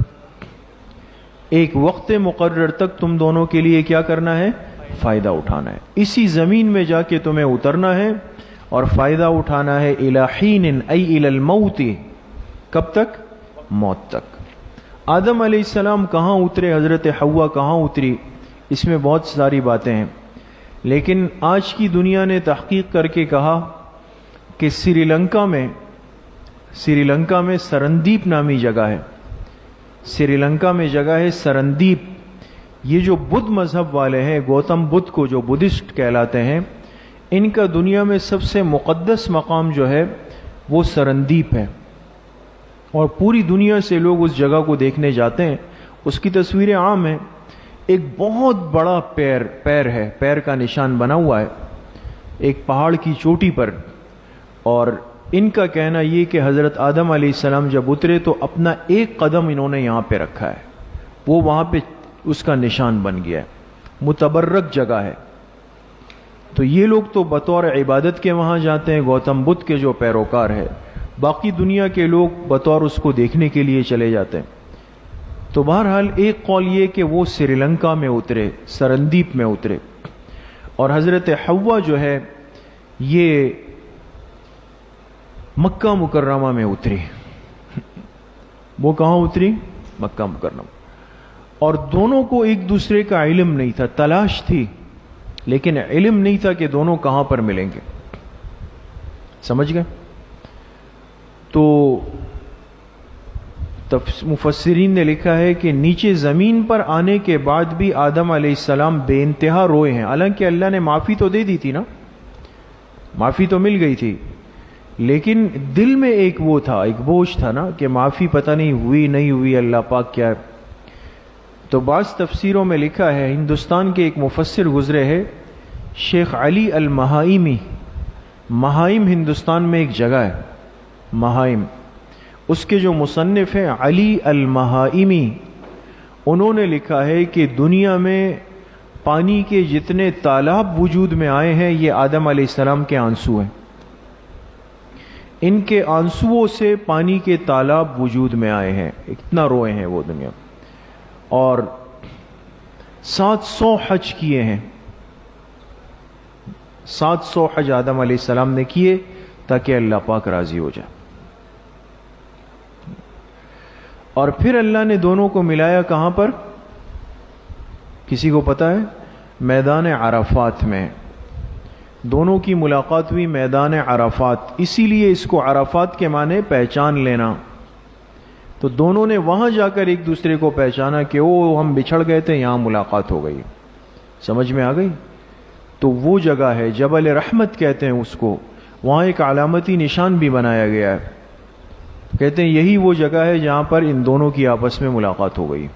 ایک وقت مقرر تک تم دونوں کے لیے کیا کرنا ہے؟ فائدہ اٹھانا ہے. اسی زمین میں جا کے تمہیں اترنا ہے اور فائدہ اٹھانا ہے. إِلَى حِينٍ أي إِلَى الْمَوْتِ، کب تک؟ موت تک. آدم علیہ السلام کہاں اترے، حضرت حوا کہاں اتری، اس میں بہت ساری باتیں ہیں. لیکن آج کی دنیا نے تحقیق کر کے کہا کہ سری لنکا میں سرندیپ نامی جگہ ہے. سری لنکا میں جگہ ہے سرندیپ. یہ جو بدھ مذہب والے ہیں، گوتم بدھ کو جو بدھسٹ کہلاتے ہیں، ان کا دنیا میں سب سے مقدس مقام جو ہے وہ سرندیپ ہے. اور پوری دنیا سے لوگ اس جگہ کو دیکھنے جاتے ہیں. اس کی تصویریں عام ہیں. ایک بہت بڑا پیر ہے، پیر کا نشان بنا ہوا ہے ایک پہاڑ کی چوٹی پر. اور ان کا کہنا یہ کہ حضرت آدم علیہ السلام جب اترے تو اپنا ایک قدم انہوں نے یہاں پہ رکھا ہے، وہ وہاں پہ اس کا نشان بن گیا ہے. متبرک جگہ ہے. تو یہ لوگ تو بطور عبادت کے وہاں جاتے ہیں، گوتم بدھ کے جو پیروکار ہے. باقی دنیا کے لوگ بطور اس کو دیکھنے کے لیے چلے جاتے ہیں. تو بہرحال ایک قول یہ کہ وہ سری لنکا میں اترے، سرندیپ میں اترے. اور حضرت حوا جو ہے یہ مکہ مکرمہ میں اتری. وہ کہاں اتری؟ مکہ مکرمہ. اور دونوں کو ایک دوسرے کا علم نہیں تھا، تلاش تھی لیکن علم نہیں تھا کہ دونوں کہاں پر ملیں گے. سمجھ گئے؟ تو مفسرین نے لکھا ہے کہ نیچے زمین پر آنے کے بعد بھی آدم علیہ السلام بے انتہا روئے ہیں، حالانکہ اللہ نے معافی تو دے دی تھی نا، معافی تو مل گئی تھی، لیکن دل میں ایک وہ تھا، ایک بوجھ تھا نا کہ معافی پتہ نہیں ہوئی نہیں ہوئی، اللہ پاک کیا ہے. تو بعض تفسیروں میں لکھا ہے، ہندوستان کے ایک مفسر گزرے ہیں شیخ علی المہائمی، مہائم ہندوستان میں ایک جگہ ہے مہائم، اس کے جو مصنف ہیں علی المہائمی، انہوں نے لکھا ہے کہ دنیا میں پانی کے جتنے تالاب وجود میں آئے ہیں یہ آدم علیہ السلام کے آنسو ہیں، ان کے آنسوؤں سے پانی کے تالاب وجود میں آئے ہیں، اتنا روئے ہیں وہ دنیا. اور 700 حج کیے ہیں، 700 حج آدم علیہ السلام نے کیے تاکہ اللہ پاک راضی ہو جائے. اور پھر اللہ نے دونوں کو ملایا کہاں پر؟ کسی کو پتا ہے؟ میدان عرفات میں دونوں کی ملاقات ہوئی، میدان عرفات. اسی لیے اس کو عرفات کے معنی پہچان لینا. تو دونوں نے وہاں جا کر ایک دوسرے کو پہچانا کہ وہ ہم بچھڑ گئے تھے، یہاں ملاقات ہو گئی. سمجھ میں آ گئی؟ تو وہ جگہ ہے جبل رحمت کہتے ہیں اس کو، وہاں ایک علامتی نشان بھی بنایا گیا ہے. کہتے ہیں یہی وہ جگہ ہے جہاں پر ان دونوں کی آپس میں ملاقات ہو گئی.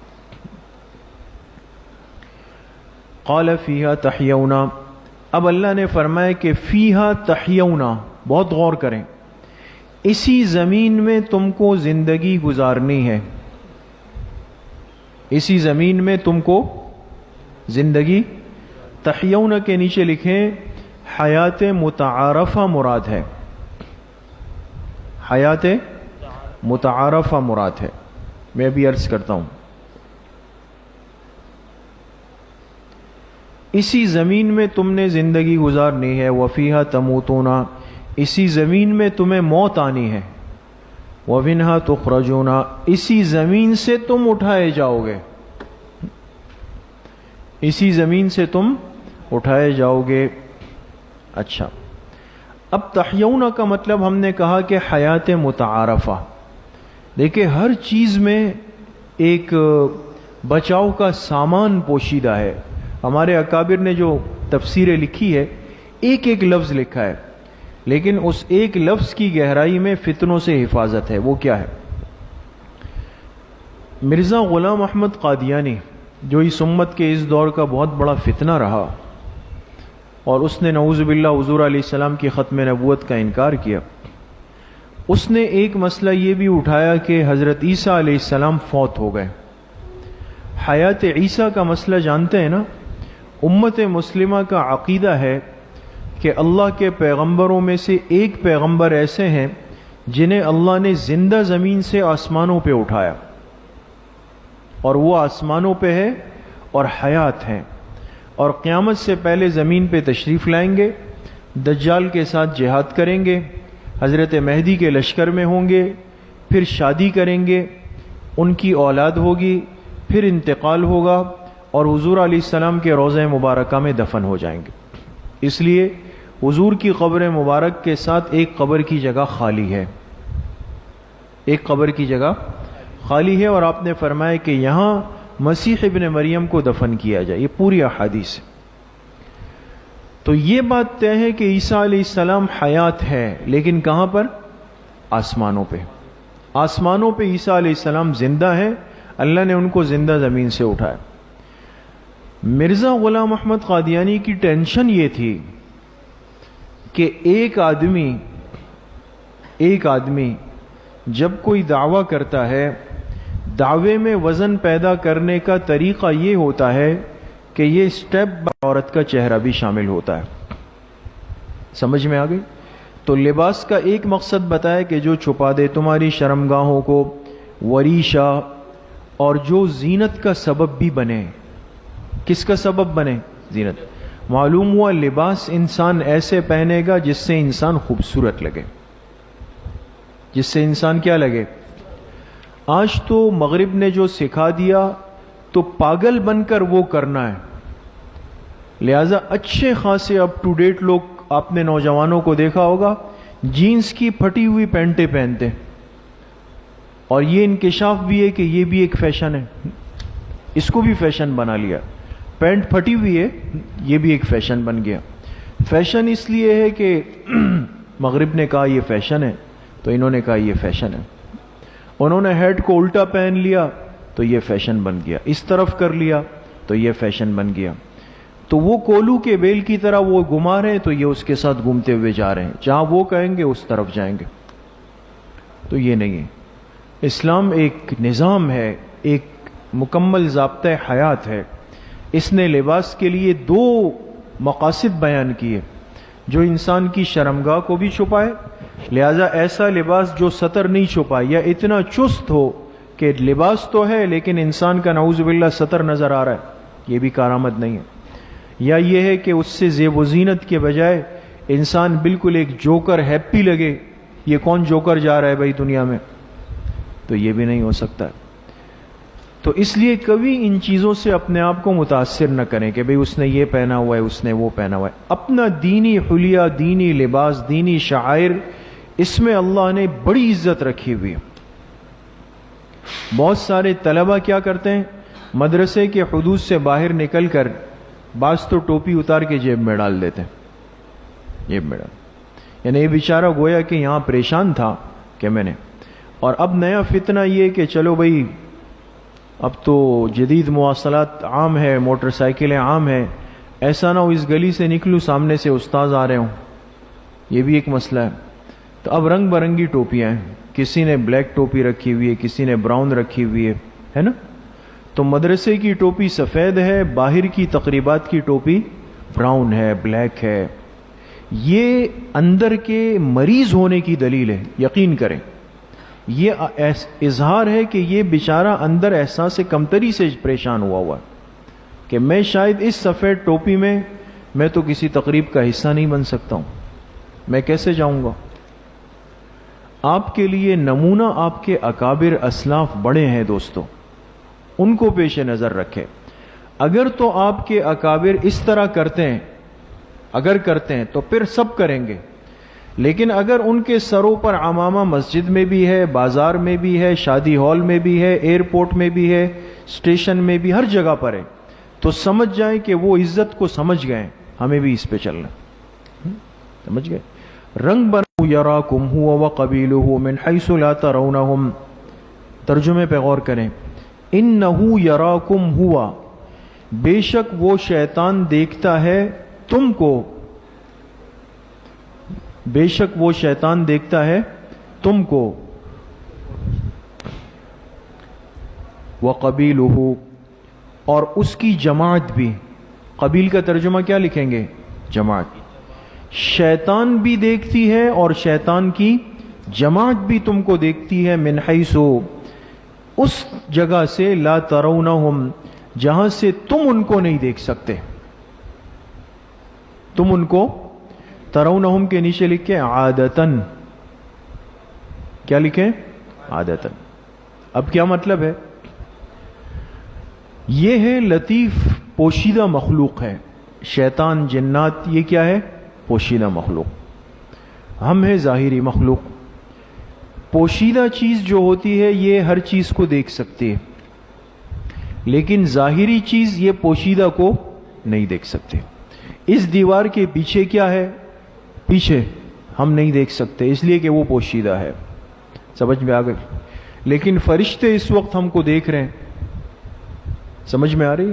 قال فیہا تحیونا، اب اللہ نے فرمایا کہ فیہا تحیونا، بہت غور کریں، اسی زمین میں تم کو زندگی گزارنی ہے، اسی زمین میں تم کو زندگی. تحیونا کے نیچے لکھیں حیات متعارفہ مراد ہے، حیات متعارفہ مراد ہے. میں بھی عرض کرتا ہوں، اسی زمین میں تم نے زندگی گزارنی ہے. وفیہا تموتون، اسی زمین میں تمہیں موت آنی ہے. ومنہا تخرجون، اسی زمین سے تم اٹھائے جاؤ گے، اسی زمین سے تم اٹھائے جاؤ گے. اچھا، اب تحیون کا مطلب ہم نے کہا کہ حیات متعارفہ. دیکھیں ہر چیز میں ایک بچاؤ کا سامان پوشیدہ ہے. ہمارے اکابر نے جو تفسیریں لکھی ہے ایک ایک لفظ لکھا ہے، لیکن اس ایک لفظ کی گہرائی میں فتنوں سے حفاظت ہے. وہ کیا ہے؟ مرزا غلام احمد قادیانی جو اس امت کے اس دور کا بہت بڑا فتنہ رہا، اور اس نے نعوذ باللہ حضور علیہ السلام کی ختم نبوت کا انکار کیا، اس نے ایک مسئلہ یہ بھی اٹھایا کہ حضرت عیسیٰ علیہ السلام فوت ہو گئے. حیات عیسیٰ کا مسئلہ جانتے ہیں نا؟ امت مسلمہ کا عقیدہ ہے کہ اللہ کے پیغمبروں میں سے ایک پیغمبر ایسے ہیں جنہیں اللہ نے زندہ زمین سے آسمانوں پہ اٹھایا، اور وہ آسمانوں پہ ہے اور حیات ہیں، اور قیامت سے پہلے زمین پہ تشریف لائیں گے، دجال کے ساتھ جہاد کریں گے، حضرت مہدی کے لشکر میں ہوں گے، پھر شادی کریں گے، ان کی اولاد ہوگی، پھر انتقال ہوگا، اور حضور علیہ السلام کے روضہ مبارکہ میں دفن ہو جائیں گے. اس لیے حضور کی قبر مبارک کے ساتھ ایک قبر کی جگہ خالی ہے، ایک قبر کی جگہ خالی ہے، اور آپ نے فرمایا کہ یہاں مسیح ابن مریم کو دفن کیا جائے. یہ پوری احادیث ہے. تو یہ بات طے ہے کہ عیسیٰ علیہ السلام حیات ہے، لیکن کہاں پر؟ آسمانوں پہ. آسمانوں پہ عیسیٰ علیہ السلام زندہ ہے، اللہ نے ان کو زندہ زمین سے اٹھایا. مرزا غلام احمد قادیانی کی ٹینشن یہ تھی کہ ایک آدمی جب کوئی دعویٰ کرتا ہے، دعوے میں وزن پیدا کرنے کا طریقہ یہ ہوتا ہے کہ یہ سٹیپ عورت کا چہرہ بھی شامل ہوتا ہے. سمجھ میں آ گئی؟ تو لباس کا ایک مقصد بتایا کہ جو چھپا دے تمہاری شرمگاہوں کو، وریشہ، اور جو زینت کا سبب بھی بنے. کس کا سبب بنے؟ زینت. معلوم ہوا لباس انسان ایسے پہنے گا جس سے انسان خوبصورت لگے، جس سے انسان کیا لگے. آج تو مغرب نے جو سکھا دیا تو پاگل بن کر وہ کرنا ہے. لہذا اچھے خاصے اپ ٹو ڈیٹ لوگ آپ نے نوجوانوں کو دیکھا ہوگا جینس کی پھٹی ہوئی پینٹیں پہنتے، اور یہ انکشاف بھی ہے کہ یہ بھی ایک فیشن ہے، اس کو بھی فیشن بنا لیا. پینٹ پھٹی ہوئی ہے، یہ بھی ایک فیشن بن گیا. فیشن اس لیے ہے کہ مغرب نے کہا یہ فیشن ہے تو انہوں نے کہا یہ فیشن ہے. انہوں نے ہیڈ کو الٹا پہن لیا تو یہ فیشن بن گیا، اس طرف کر لیا تو یہ فیشن بن گیا. تو وہ کولو کے بیل کی طرح وہ گھما رہے ہیں تو یہ اس کے ساتھ گھومتے ہوئے جا رہے ہیں، جہاں وہ کہیں گے اس طرف جائیں گے. تو یہ نہیں ہے. اسلام ایک نظام ہے، ایک مکمل ضابطہ حیات ہے. اس نے لباس کے لیے دو مقاصد بیان کیے، جو انسان کی شرمگاہ کو بھی چھپائے، لہذا ایسا لباس جو سطر نہیں چھپائے یا اتنا چست ہو کہ لباس تو ہے لیکن انسان کا نعوذ باللہ سطر نظر آ رہا ہے، یہ بھی کارآمد نہیں ہے. یا یہ ہے کہ اس سے زیب و زینت کے بجائے انسان بالکل ایک جوکر ہیپی لگے، یہ کون جوکر جا رہا ہے بھائی دنیا میں، تو یہ بھی نہیں ہو سکتا. تو اس لیے کبھی ان چیزوں سے اپنے آپ کو متاثر نہ کریں کہ بھئی اس نے یہ پہنا ہوا ہے، اس نے وہ پہنا ہوا ہے. اپنا دینی حلیہ، دینی لباس، دینی شعائر، اس میں اللہ نے بڑی عزت رکھی ہوئی ہے. بہت سارے طلبہ کیا کرتے ہیں، مدرسے کے حدود سے باہر نکل کر بعض تو ٹوپی اتار کے جیب میں ڈال دیتے ہیں، جیب میں ڈال، یعنی یہ بیچارہ گویا کہ یہاں پریشان تھا کہ میں نے. اور اب نیا فتنہ یہ کہ چلو بھئی اب تو جدید مواصلات عام ہے، موٹر سائیکلیں عام ہیں، ایسا نہ ہو اس گلی سے نکلوں سامنے سے استاذ آ رہے ہوں، یہ بھی ایک مسئلہ ہے. تو اب رنگ برنگی ٹوپیاں ہیں، کسی نے بلیک ٹوپی رکھی ہوئی ہے، کسی نے براؤن رکھی ہوئی ہے نا. تو مدرسے کی ٹوپی سفید ہے، باہر کی تقریبات کی ٹوپی براؤن ہے، بلیک ہے. یہ اندر کے مریض ہونے کی دلیل ہے، یقین کریں. یہ اظہار ہے کہ یہ بیچارہ اندر احساس کمتری سے پریشان ہوا ہے کہ میں شاید اس سفید ٹوپی میں تو کسی تقریب کا حصہ نہیں بن سکتا ہوں، میں کیسے جاؤں گا. آپ کے لیے نمونہ آپ کے اکابر اسلاف بڑے ہیں دوستو، ان کو پیش نظر رکھیں. اگر تو آپ کے اکابر اس طرح کرتے ہیں، اگر کرتے ہیں تو پھر سب کریں گے. لیکن اگر ان کے سروں پر عمامہ مسجد میں بھی ہے، بازار میں بھی ہے، شادی ہال میں بھی ہے، ایئرپورٹ میں بھی ہے، اسٹیشن میں بھی، ہر جگہ پر ہے، تو سمجھ جائیں کہ وہ عزت کو سمجھ گئے، ہمیں بھی اس پہ چلنا. سمجھ گئے. رنگ بنو یراکم ہوا وقبیلہ من حیث لا ترونہم. ترجمے پہ غور کریں. انہو یراکم ہوا، بے شک وہ شیطان دیکھتا ہے تم کو، بے شک وہ شیطان دیکھتا ہے تم کو. وقبیلہ، اور اس کی جماعت بھی. قبیل کا ترجمہ کیا لکھیں گے؟ جماعت. شیطان بھی دیکھتی ہے اور شیطان کی جماعت بھی تم کو دیکھتی ہے. من حیث، اس جگہ سے، لا ترونہم، جہاں سے تم ان کو نہیں دیکھ سکتے. تم ان کو، ترونہم کے نیچے لکھیں عادتن. کیا لکھیں؟ عادتن. اب کیا مطلب ہے؟ یہ ہے لطیف پوشیدہ مخلوق ہے. شیطان، جنات، یہ کیا ہے؟ پوشیدہ مخلوق. ہم ہیں ظاہری مخلوق. پوشیدہ چیز جو ہوتی ہے یہ ہر چیز کو دیکھ سکتی ہے، لیکن ظاہری چیز یہ پوشیدہ کو نہیں دیکھ سکتے. اس دیوار کے پیچھے کیا ہے؟ پیچھے ہم نہیں دیکھ سکتے، اس لیے کہ وہ پوشیدہ ہے. سمجھ میں آ گئی؟ لیکن فرشتے اس وقت ہم کو دیکھ رہے ہیں. سمجھ میں آ رہی؟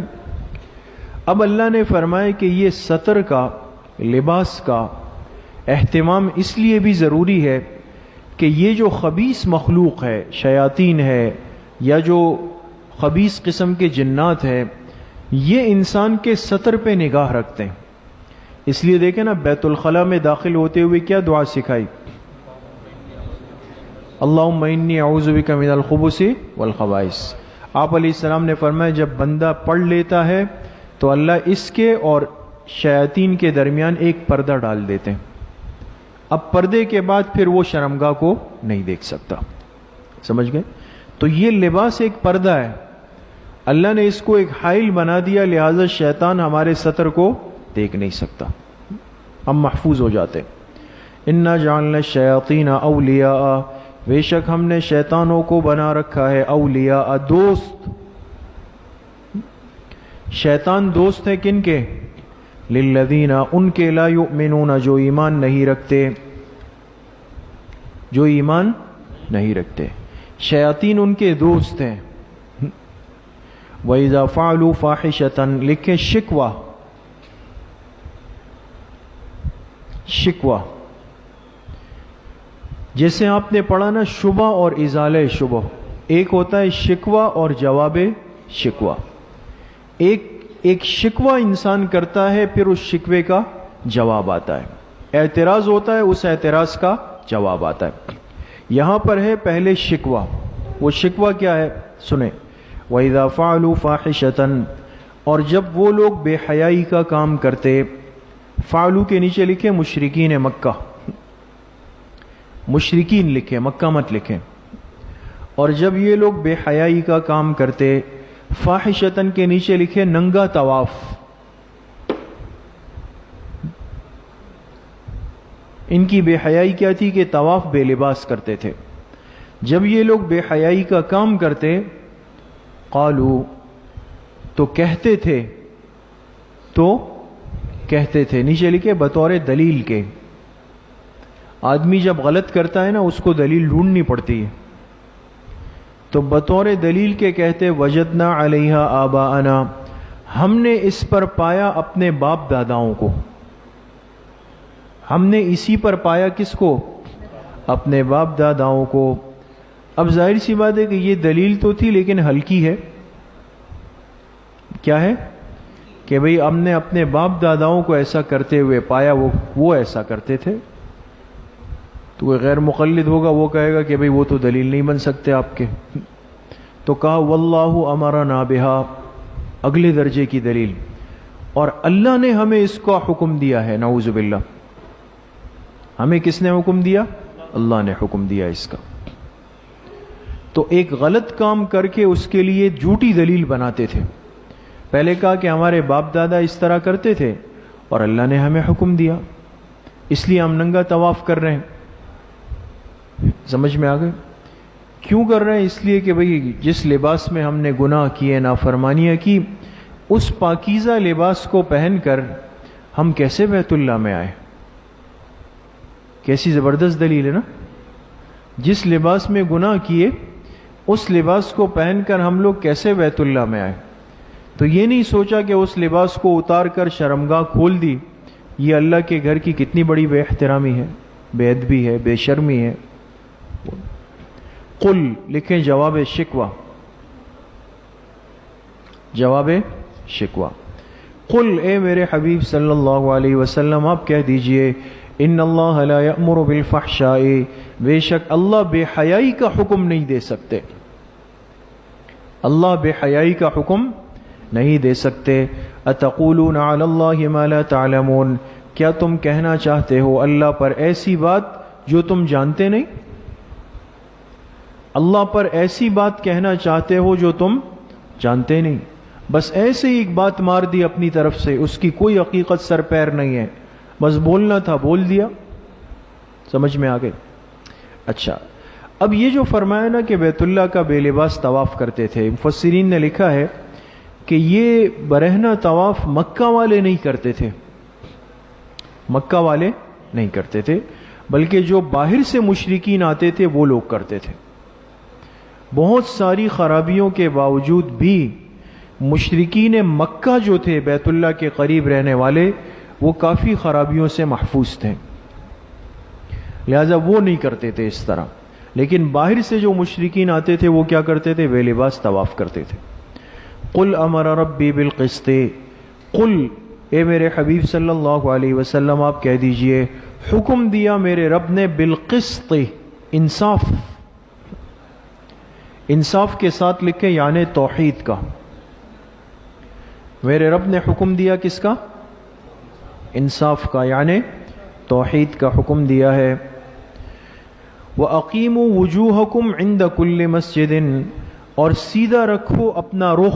اب اللہ نے فرمایا کہ یہ ستر کا، لباس کا اہتمام اس لیے بھی ضروری ہے کہ یہ جو خبیث مخلوق ہے، شیاطین ہے یا جو خبیث قسم کے جنات ہیں، یہ انسان کے ستر پہ نگاہ رکھتے ہیں. اس لیے دیکھیں نا، بیت الخلاء میں داخل ہوتے ہوئے کیا دعا سکھائی؟ اللہم انی اعوذ بک من الخبث والخبائث. آپ علیہ السلام نے فرمایا جب بندہ پڑھ لیتا ہے تو اللہ اس کے اور شیاطین کے درمیان ایک پردہ ڈال دیتے ہیں. اب پردے کے بعد پھر وہ شرمگاہ کو نہیں دیکھ سکتا. سمجھ گئے؟ تو یہ لباس ایک پردہ ہے. اللہ نے اس کو ایک حائل بنا دیا، لہذا شیطان ہمارے سطر کو دیکھ نہیں سکتا، ہم محفوظ ہو جاتے۔ انا جعلنا الشیاطین اولیاء، بے شک ہم نے شیطانوں کو بنا رکھا ہے اولیاء، دوست۔ شیطان دوست ہے کن کے؟ للذین، ان کے لا یؤمنون، جو ایمان نہیں رکھتے، جو ایمان نہیں رکھتے، شیاطین ان کے دوست ہیں۔ وَإِذَا فَعَلُوا فَاحِشَةً، لکھیں شکوہ، شکوہ جیسے آپ نے پڑھا نا شبہ اور ازالہ شبہ، ایک ہوتا ہے شکوہ اور جواب شکوہ۔ ایک شکوہ انسان کرتا ہے، پھر اس شکوے کا جواب آتا ہے، اعتراض ہوتا ہے، اس اعتراض کا جواب آتا ہے۔ یہاں پر ہے پہلے شکوہ، وہ شکوہ کیا ہے سنیں۔ وَإِذَا فَعَلُوا فَاحِشَةً، اور جب وہ لوگ بے حیائی کا کام کرتے، فعلو کے نیچے لکھیں مشرکین مکہ، مشرکین لکھیں، مکہ مت لکھیں۔ اور جب یہ لوگ بے حیائی کا کام کرتے، فاحشتن کے نیچے لکھیں ننگا طواف۔ ان کی بے حیائی کیا تھی کہ طواف بے لباس کرتے تھے۔ جب یہ لوگ بے حیائی کا کام کرتے، قالو، تو کہتے تھے، نیچے لکھے بطور دلیل کے۔ آدمی جب غلط کرتا ہے نا، اس کو دلیل ڈھونڈنی پڑتی ہے، تو بطور دلیل کے کہتے وجدنا علیہ آباءنا، ہم نے اس پر پایا اپنے باپ داداؤں کو، ہم نے اسی پر پایا کس کو؟ اپنے باپ داداؤں کو۔ اب ظاہر سی بات ہے کہ یہ دلیل تو تھی لیکن ہلکی ہے۔ کیا ہے کہ بھئی ہم نے اپنے باپ داداؤں کو ایسا کرتے ہوئے پایا، وہ ایسا کرتے تھے۔ تو کوئی غیر مقلد ہوگا، وہ کہے گا کہ بھئی وہ تو دلیل نہیں بن سکتے آپ کے۔ تو کہا واللہ امرنا بہا، اگلے درجے کی دلیل، اور اللہ نے ہمیں اس کا حکم دیا ہے۔ نعوذ باللہ، ہمیں کس نے حکم دیا؟ اللہ نے حکم دیا اس کا۔ تو ایک غلط کام کر کے اس کے لیے جھوٹی دلیل بناتے تھے۔ پہلے کہا کہ ہمارے باپ دادا اس طرح کرتے تھے اور اللہ نے ہمیں حکم دیا، اس لیے ہم ننگا طواف کر رہے ہیں۔ سمجھ میں آ گئے؟ کیوں کر رہے ہیں؟ اس لیے کہ بھئی جس لباس میں ہم نے گناہ کیے، نافرمانیاں کی، اس پاکیزہ لباس کو پہن کر ہم کیسے بیت اللہ میں آئے؟ کیسی زبردست دلیل ہے نا۔ جس لباس میں گناہ کیے، اس لباس کو پہن کر ہم لوگ کیسے بیت اللہ میں آئے؟ تو یہ نہیں سوچا کہ اس لباس کو اتار کر شرمگاہ کھول دی، یہ اللہ کے گھر کی کتنی بڑی بے احترامی ہے، بے ادبی ہے، بے شرمی ہے۔ قل لکھیں جواب شکوہ، جواب شکوہ۔ قل، اے میرے حبیب صلی اللہ علیہ وسلم آپ کہہ دیجئے، ان اللہ لا یأمر بالفحشاء، بے شک اللہ بے حیائی کا حکم نہیں دے سکتے، اللہ بے حیائی کا حکم نہیں دے سکتے۔ اتقولون علی اللہ ما لا تعلمون، کیا تم کہنا چاہتے ہو اللہ پر ایسی بات جو تم جانتے نہیں؟ اللہ پر ایسی بات کہنا چاہتے ہو جو تم جانتے نہیں، بس ایسے ہی ایک بات مار دی اپنی طرف سے، اس کی کوئی حقیقت سر پیر نہیں ہے، بس بولنا تھا بول دیا۔ سمجھ میں آ گئے؟ اچھا، اب یہ جو فرمایا نا کہ بیت اللہ کا بے لباس طواف کرتے تھے، مفسرین نے لکھا ہے کہ یہ برہنہ طواف مکہ والے نہیں کرتے تھے، مکہ والے نہیں کرتے تھے، بلکہ جو باہر سے مشرکین آتے تھے وہ لوگ کرتے تھے۔ بہت ساری خرابیوں کے باوجود بھی مشرکین مکہ جو تھے بیت اللہ کے قریب رہنے والے، وہ کافی خرابیوں سے محفوظ تھے، لہذا وہ نہیں کرتے تھے اس طرح۔ لیکن باہر سے جو مشرکین آتے تھے وہ کیا کرتے تھے؟ بے لباس طواف کرتے تھے۔ قل امر ربی بالقسط، قل، اے میرے حبیب صلی اللہ علیہ وسلم آپ کہہ دیجئے، حکم دیا میرے رب نے بالقسط، انصاف، انصاف کے ساتھ لکھے یعنی توحید کا۔ میرے رب نے حکم دیا کس کا؟ انصاف کا، یعنی توحید کا حکم دیا ہے۔ وَأَقِيمُوا وُجُوهَكُمْ عِنْدَ كُلِّ مَسْجِدٍ، اور سیدھا رکھو اپنا رخ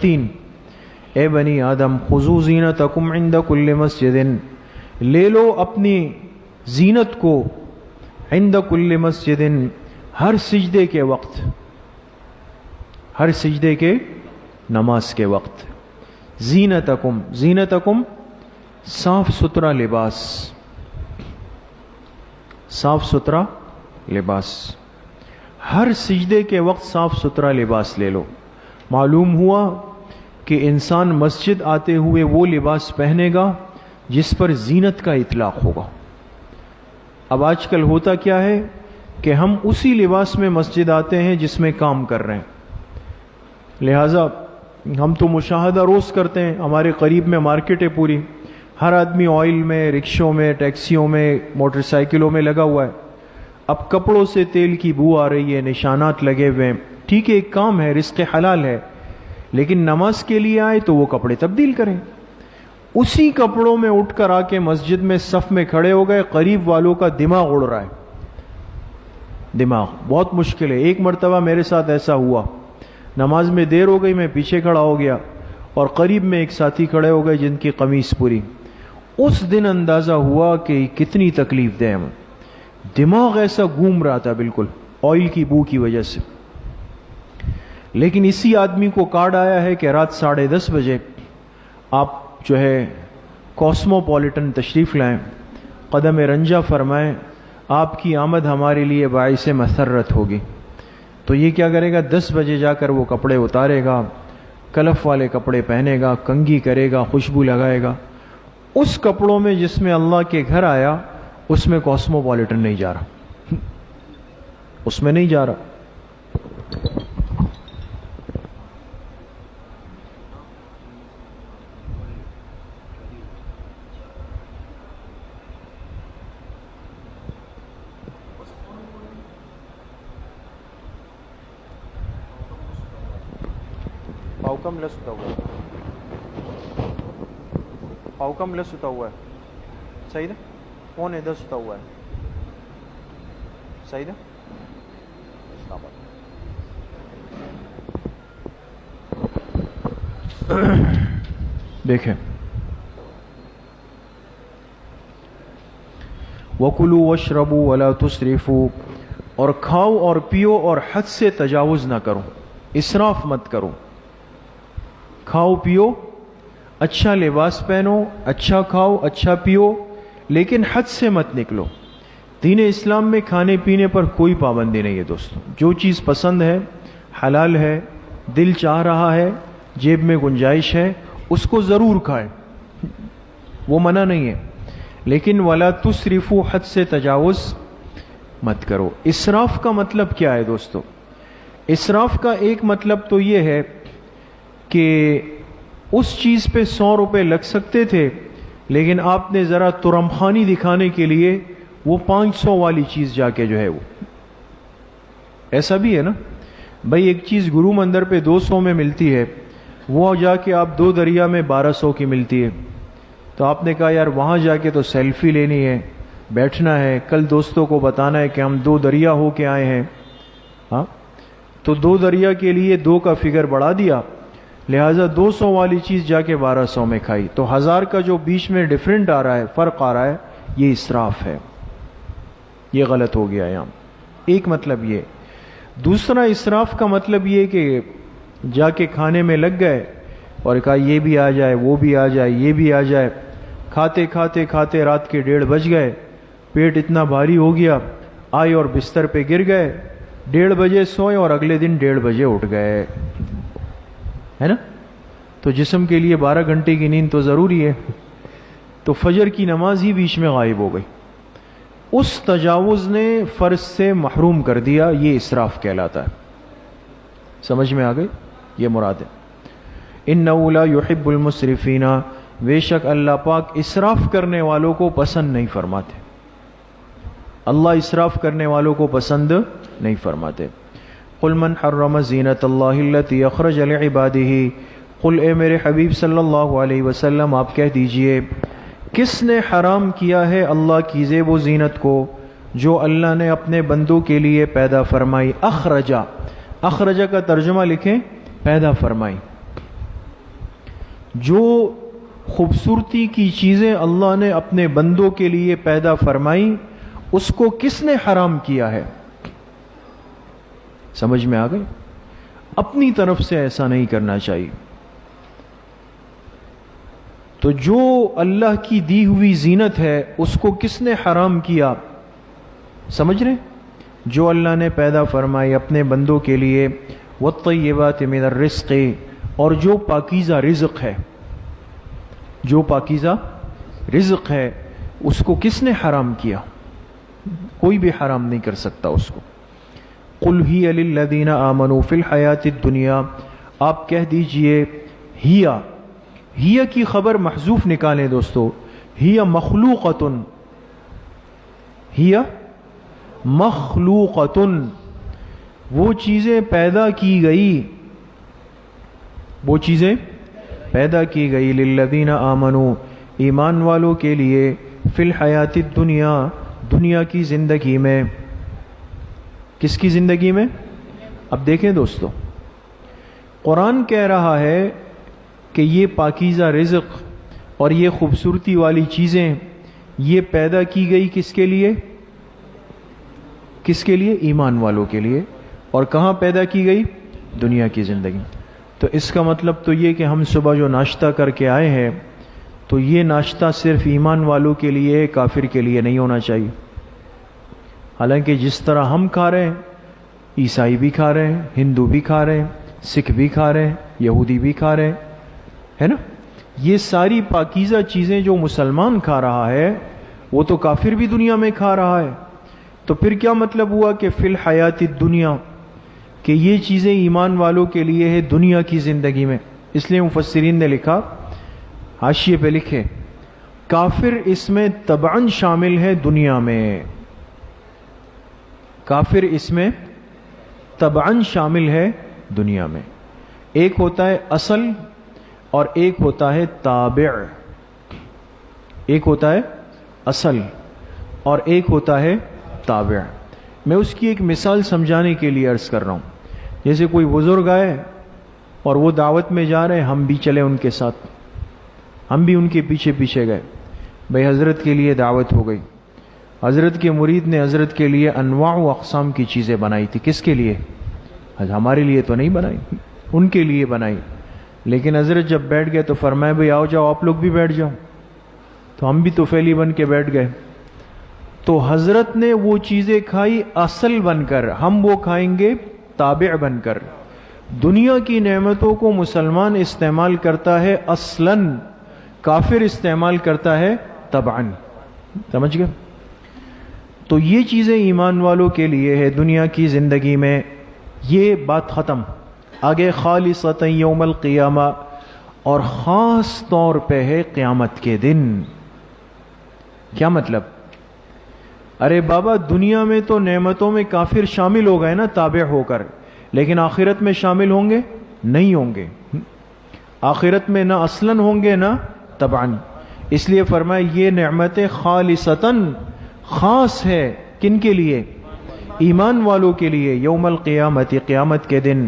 3। اے بنی آدم خذوا زینتکم عند کل مسجد، لے لو اپنی زینت کو عند کل مسجد، ہر سجدے کے وقت، ہر سجدے کے نماز کے وقت. زینتکم، زینتکم صاف ستھرا لباس، صاف ستھرا لباس، ہر سجدے کے وقت صاف ستھرا لباس لے لو. معلوم ہوا کہ انسان مسجد آتے ہوئے وہ لباس پہنے گا جس پر زینت کا اطلاق ہوگا. اب آج کل ہوتا کیا ہے کہ ہم اسی لباس میں مسجد آتے ہیں جس میں کام کر رہے ہیں. لہٰذا ہم تو مشاہدہ روز کرتے ہیں، ہمارے قریب میں مارکیٹ ہے پوری، ہر آدمی آئل میں، رکشوں میں، ٹیکسیوں میں، موٹر سائیکلوں میں لگا ہوا ہے. اب کپڑوں سے تیل کی بو آ رہی ہے، نشانات لگے ہوئے ہیں. ٹھیک ہے، ایک کام ہے، رزق حلال ہے، لیکن نماز کے لیے آئے تو وہ کپڑے تبدیل کریں. اسی کپڑوں میں اٹھ کر آ کے مسجد میں صف میں کھڑے ہو گئے، قریب والوں کا دماغ اڑ رہا ہے. دماغ بہت مشکل ہے. ایک مرتبہ میرے ساتھ ایسا ہوا، نماز میں دیر ہو گئی، میں پیچھے کھڑا ہو گیا اور قریب میں ایک ساتھی کھڑے ہو گئے جن کی قمیص پوری. اس دن اندازہ ہوا کہ کتنی تکلیف دہ ہے. دماغ ایسا گھوم رہا تھا بالکل آئل کی بو کی وجہ سے. لیکن اسی آدمی کو کارڈ آیا ہے کہ رات 10:30 بجے آپ جو ہے کاسموپولیٹن تشریف لائیں، قدم رنجہ فرمائیں، آپ کی آمد ہمارے لیے باعث مسرت ہوگی. تو یہ کیا کرے گا، 10 بجے جا کر وہ کپڑے اتارے گا، کلف والے کپڑے پہنے گا، کنگھی کرے گا، خوشبو لگائے گا. اس کپڑوں میں جس میں اللہ کے گھر آیا اس میں کاسموپولیٹن نہیں جا رہا، اس میں نہیں جا رہا. پاؤکم لس ہوتا ہوا ہے، پاؤکم لس ہوتا ہوا ہے، صحیح ہے، 9:45 ہوتا ہوا ہے، صحیح ہے. دیکھیں، وَكُلُوا وَاشْرَبُوا وَلَا تُسْرِفُوا، اور کھاؤ اور پیو اور حد سے تجاوز نہ کرو، اسراف مت کرو. کھاؤ پیو، اچھا لباس پہنو، اچھا کھاؤ، اچھا پیو، لیکن حد سے مت نکلو. دین اسلام میں کھانے پینے پر کوئی پابندی نہیں ہے دوستو. جو چیز پسند ہے، حلال ہے، دل چاہ رہا ہے، جیب میں گنجائش ہے، اس کو ضرور کھائیں، وہ منع نہیں ہے. لیکن وَلَا تُسْرِفُوا، حد سے تجاوز مت کرو. اسراف کا مطلب کیا ہے دوستو؟ اسراف کا ایک مطلب تو یہ ہے کہ اس چیز پہ 100 روپے لگ سکتے تھے، لیکن آپ نے ذرا ترم خانی دکھانے کے لیے وہ 500 والی چیز جا کے جو ہے وہ، ایسا بھی ہے نا بھائی. ایک چیز گرو مندر پہ 200 میں ملتی ہے، وہ جا کے آپ 2 دریا میں 1200 کی ملتی ہے. تو آپ نے کہا یار وہاں جا کے تو سیلفی لینی ہے، بیٹھنا ہے، کل دوستوں کو بتانا ہے کہ ہم 2 دریا ہو کے آئے ہیں. ہاں، تو 2 دریا کے لیے 2 کا فگر بڑھا دیا، لہٰذا 200 والی چیز جا کے 1200 میں کھائی. تو 1000 کا جو بیچ میں ڈیفرنٹ آ رہا ہے، فرق آ رہا ہے، یہ اسراف ہے، یہ غلط ہو گیا یہاں. ایک مطلب یہ. دوسرا اسراف کا مطلب یہ کہ جا کے کھانے میں لگ گئے اور کہا یہ بھی آ جائے، وہ بھی آ جائے، یہ بھی آ جائے. کھاتے کھاتے کھاتے رات کے 1:30 بج گئے، پیٹ اتنا بھاری ہو گیا، آئے اور بستر پہ گر گئے. 1:30 بجے سوئے اور اگلے دن 1:30 بجے اٹھ گئے، ہے نا. تو جسم کے لیے 12 گھنٹے کی نیند تو ضروری ہے. تو فجر کی نماز ہی بیچ میں غائب ہو گئی. اس تجاوز نے فرض سے محروم کر دیا، یہ اسراف کہلاتا ہے. سمجھ میں آ گئی؟ یہ مراد ہے. اِنَّهُ لَا يُحِبُّ الْمُسْرِفِينَ، بے شک اللہ پاک اسراف کرنے والوں کو پسند نہیں فرماتے. اللہ اسراف کرنے والوں کو پسند نہیں فرماتے. قُلْ مَنْ حَرَّمَ زِينَةَ اللَّهِ الَّتِي أَخْرَجَ لِعِبَادِهِ، قُلْ اے میرے حبیب صلی اللہ علیہ وسلم آپ کہہ دیجئے، کس نے حرام کیا ہے اللہ کی زیب و زینت کو جو اللہ نے اپنے بندوں کے لیے پیدا فرمائی. اخرجا، اخرجا کا ترجمہ لکھیں پیدا فرمائی. جو خوبصورتی کی چیزیں اللہ نے اپنے بندوں کے لیے پیدا فرمائی اس کو کس نے حرام کیا ہے؟ سمجھ میں آ گئی؟ اپنی طرف سے ایسا نہیں کرنا چاہیے. تو جو اللہ کی دی ہوئی زینت ہے اس کو کس نے حرام کیا؟ سمجھ رہے؟ جو اللہ نے پیدا فرمائی اپنے بندوں کے لیے، والطیبات من الرزق، اور جو پاکیزہ رزق ہے، جو پاکیزہ رزق ہے اس کو کس نے حرام کیا؟ کوئی بھی حرام نہیں کر سکتا اس کو. قل ہی للذین آمنوا فی الحیات الدنیا، آپ کہہ دیجئے ہی کی خبر محذوف نکالیں دوستو. ہی مخلوقتن، ہی مخلوقتن، وہ چیزیں پیدا کی گئی، وہ چیزیں پیدا کی گئی للذین آمنوا، ایمان والوں کے لیے، فی الحیات الدنیا، دنیا کی زندگی میں. کس کی زندگی میں؟ اب دیکھیں دوستو، قرآن کہہ رہا ہے کہ یہ پاکیزہ رزق اور یہ خوبصورتی والی چیزیں یہ پیدا کی گئی کس کے لیے؟ کس کے لیے؟ ایمان والوں کے لیے. اور کہاں پیدا کی گئی؟ دنیا کی زندگی. تو اس کا مطلب تو یہ کہ ہم صبح جو ناشتہ کر کے آئے ہیں تو یہ ناشتہ صرف ایمان والوں کے لیے، کافر کے لیے نہیں ہونا چاہیے. حالانکہ جس طرح ہم کھا رہے ہیں، عیسائی بھی کھا رہے ہیں، ہندو بھی کھا رہے ہیں، سکھ بھی کھا رہے ہیں، یہودی بھی کھا رہے ہیں، ہے نا؟ یہ ساری پاکیزہ چیزیں جو مسلمان کھا رہا ہے وہ تو کافر بھی دنیا میں کھا رہا ہے. تو پھر کیا مطلب ہوا کہ فی الحیات الدنیا، کہ یہ چیزیں ایمان والوں کے لیے ہے دنیا کی زندگی میں. اس لیے مفسرین نے لکھا، حاشیے پہ لکھے، کافر اس میں طبعاً شامل ہے دنیا میں، کافر اس میں طبعاً شامل ہے دنیا میں. ایک ہوتا ہے اصل اور ایک ہوتا ہے تابع. ایک ہوتا ہے اصل اور ایک ہوتا ہے تابع. میں اس کی ایک مثال سمجھانے کے لیے عرض کر رہا ہوں. جیسے کوئی بزرگ آئے اور وہ دعوت میں جا رہے ہیں، ہم بھی چلے ان کے ساتھ، ہم بھی ان کے پیچھے پیچھے گئے. بھئی حضرت کے لیے دعوت ہو گئی، حضرت کے مرید نے حضرت کے لیے انواع و اقسام کی چیزیں بنائی تھی. کس کے لیے؟ ہمارے لیے تو نہیں بنائی، ان کے لیے بنائی. لیکن حضرت جب بیٹھ گئے تو فرمایا بھئی آؤ جاؤ آپ لوگ بھی بیٹھ جاؤ. تو ہم بھی توفیلی بن کے بیٹھ گئے. تو حضرت نے وہ چیزیں کھائی اصل بن کر، ہم وہ کھائیں گے تابع بن کر. دنیا کی نعمتوں کو مسلمان استعمال کرتا ہے اصلاً، کافر استعمال کرتا ہے طبعاً. سمجھ گئے؟ تو یہ چیزیں ایمان والوں کے لیے ہے دنیا کی زندگی میں. یہ بات ختم. آگے خالصۃ یوم القیامہ، اور خاص طور پہ ہے قیامت کے دن. کیا مطلب؟ ارے بابا دنیا میں تو نعمتوں میں کافر شامل ہو گئے نا تابع ہو کر، لیکن آخرت میں شامل ہوں گے؟ نہیں ہوں گے. آخرت میں نہ اصلاً ہوں گے نہ طبعاً. اس لیے فرمایا یہ نعمتیں خالصتاً، خاص ہے کن کے لیے؟ ایمان والوں کے لیے. یوم القیامت، قیامت کے دن.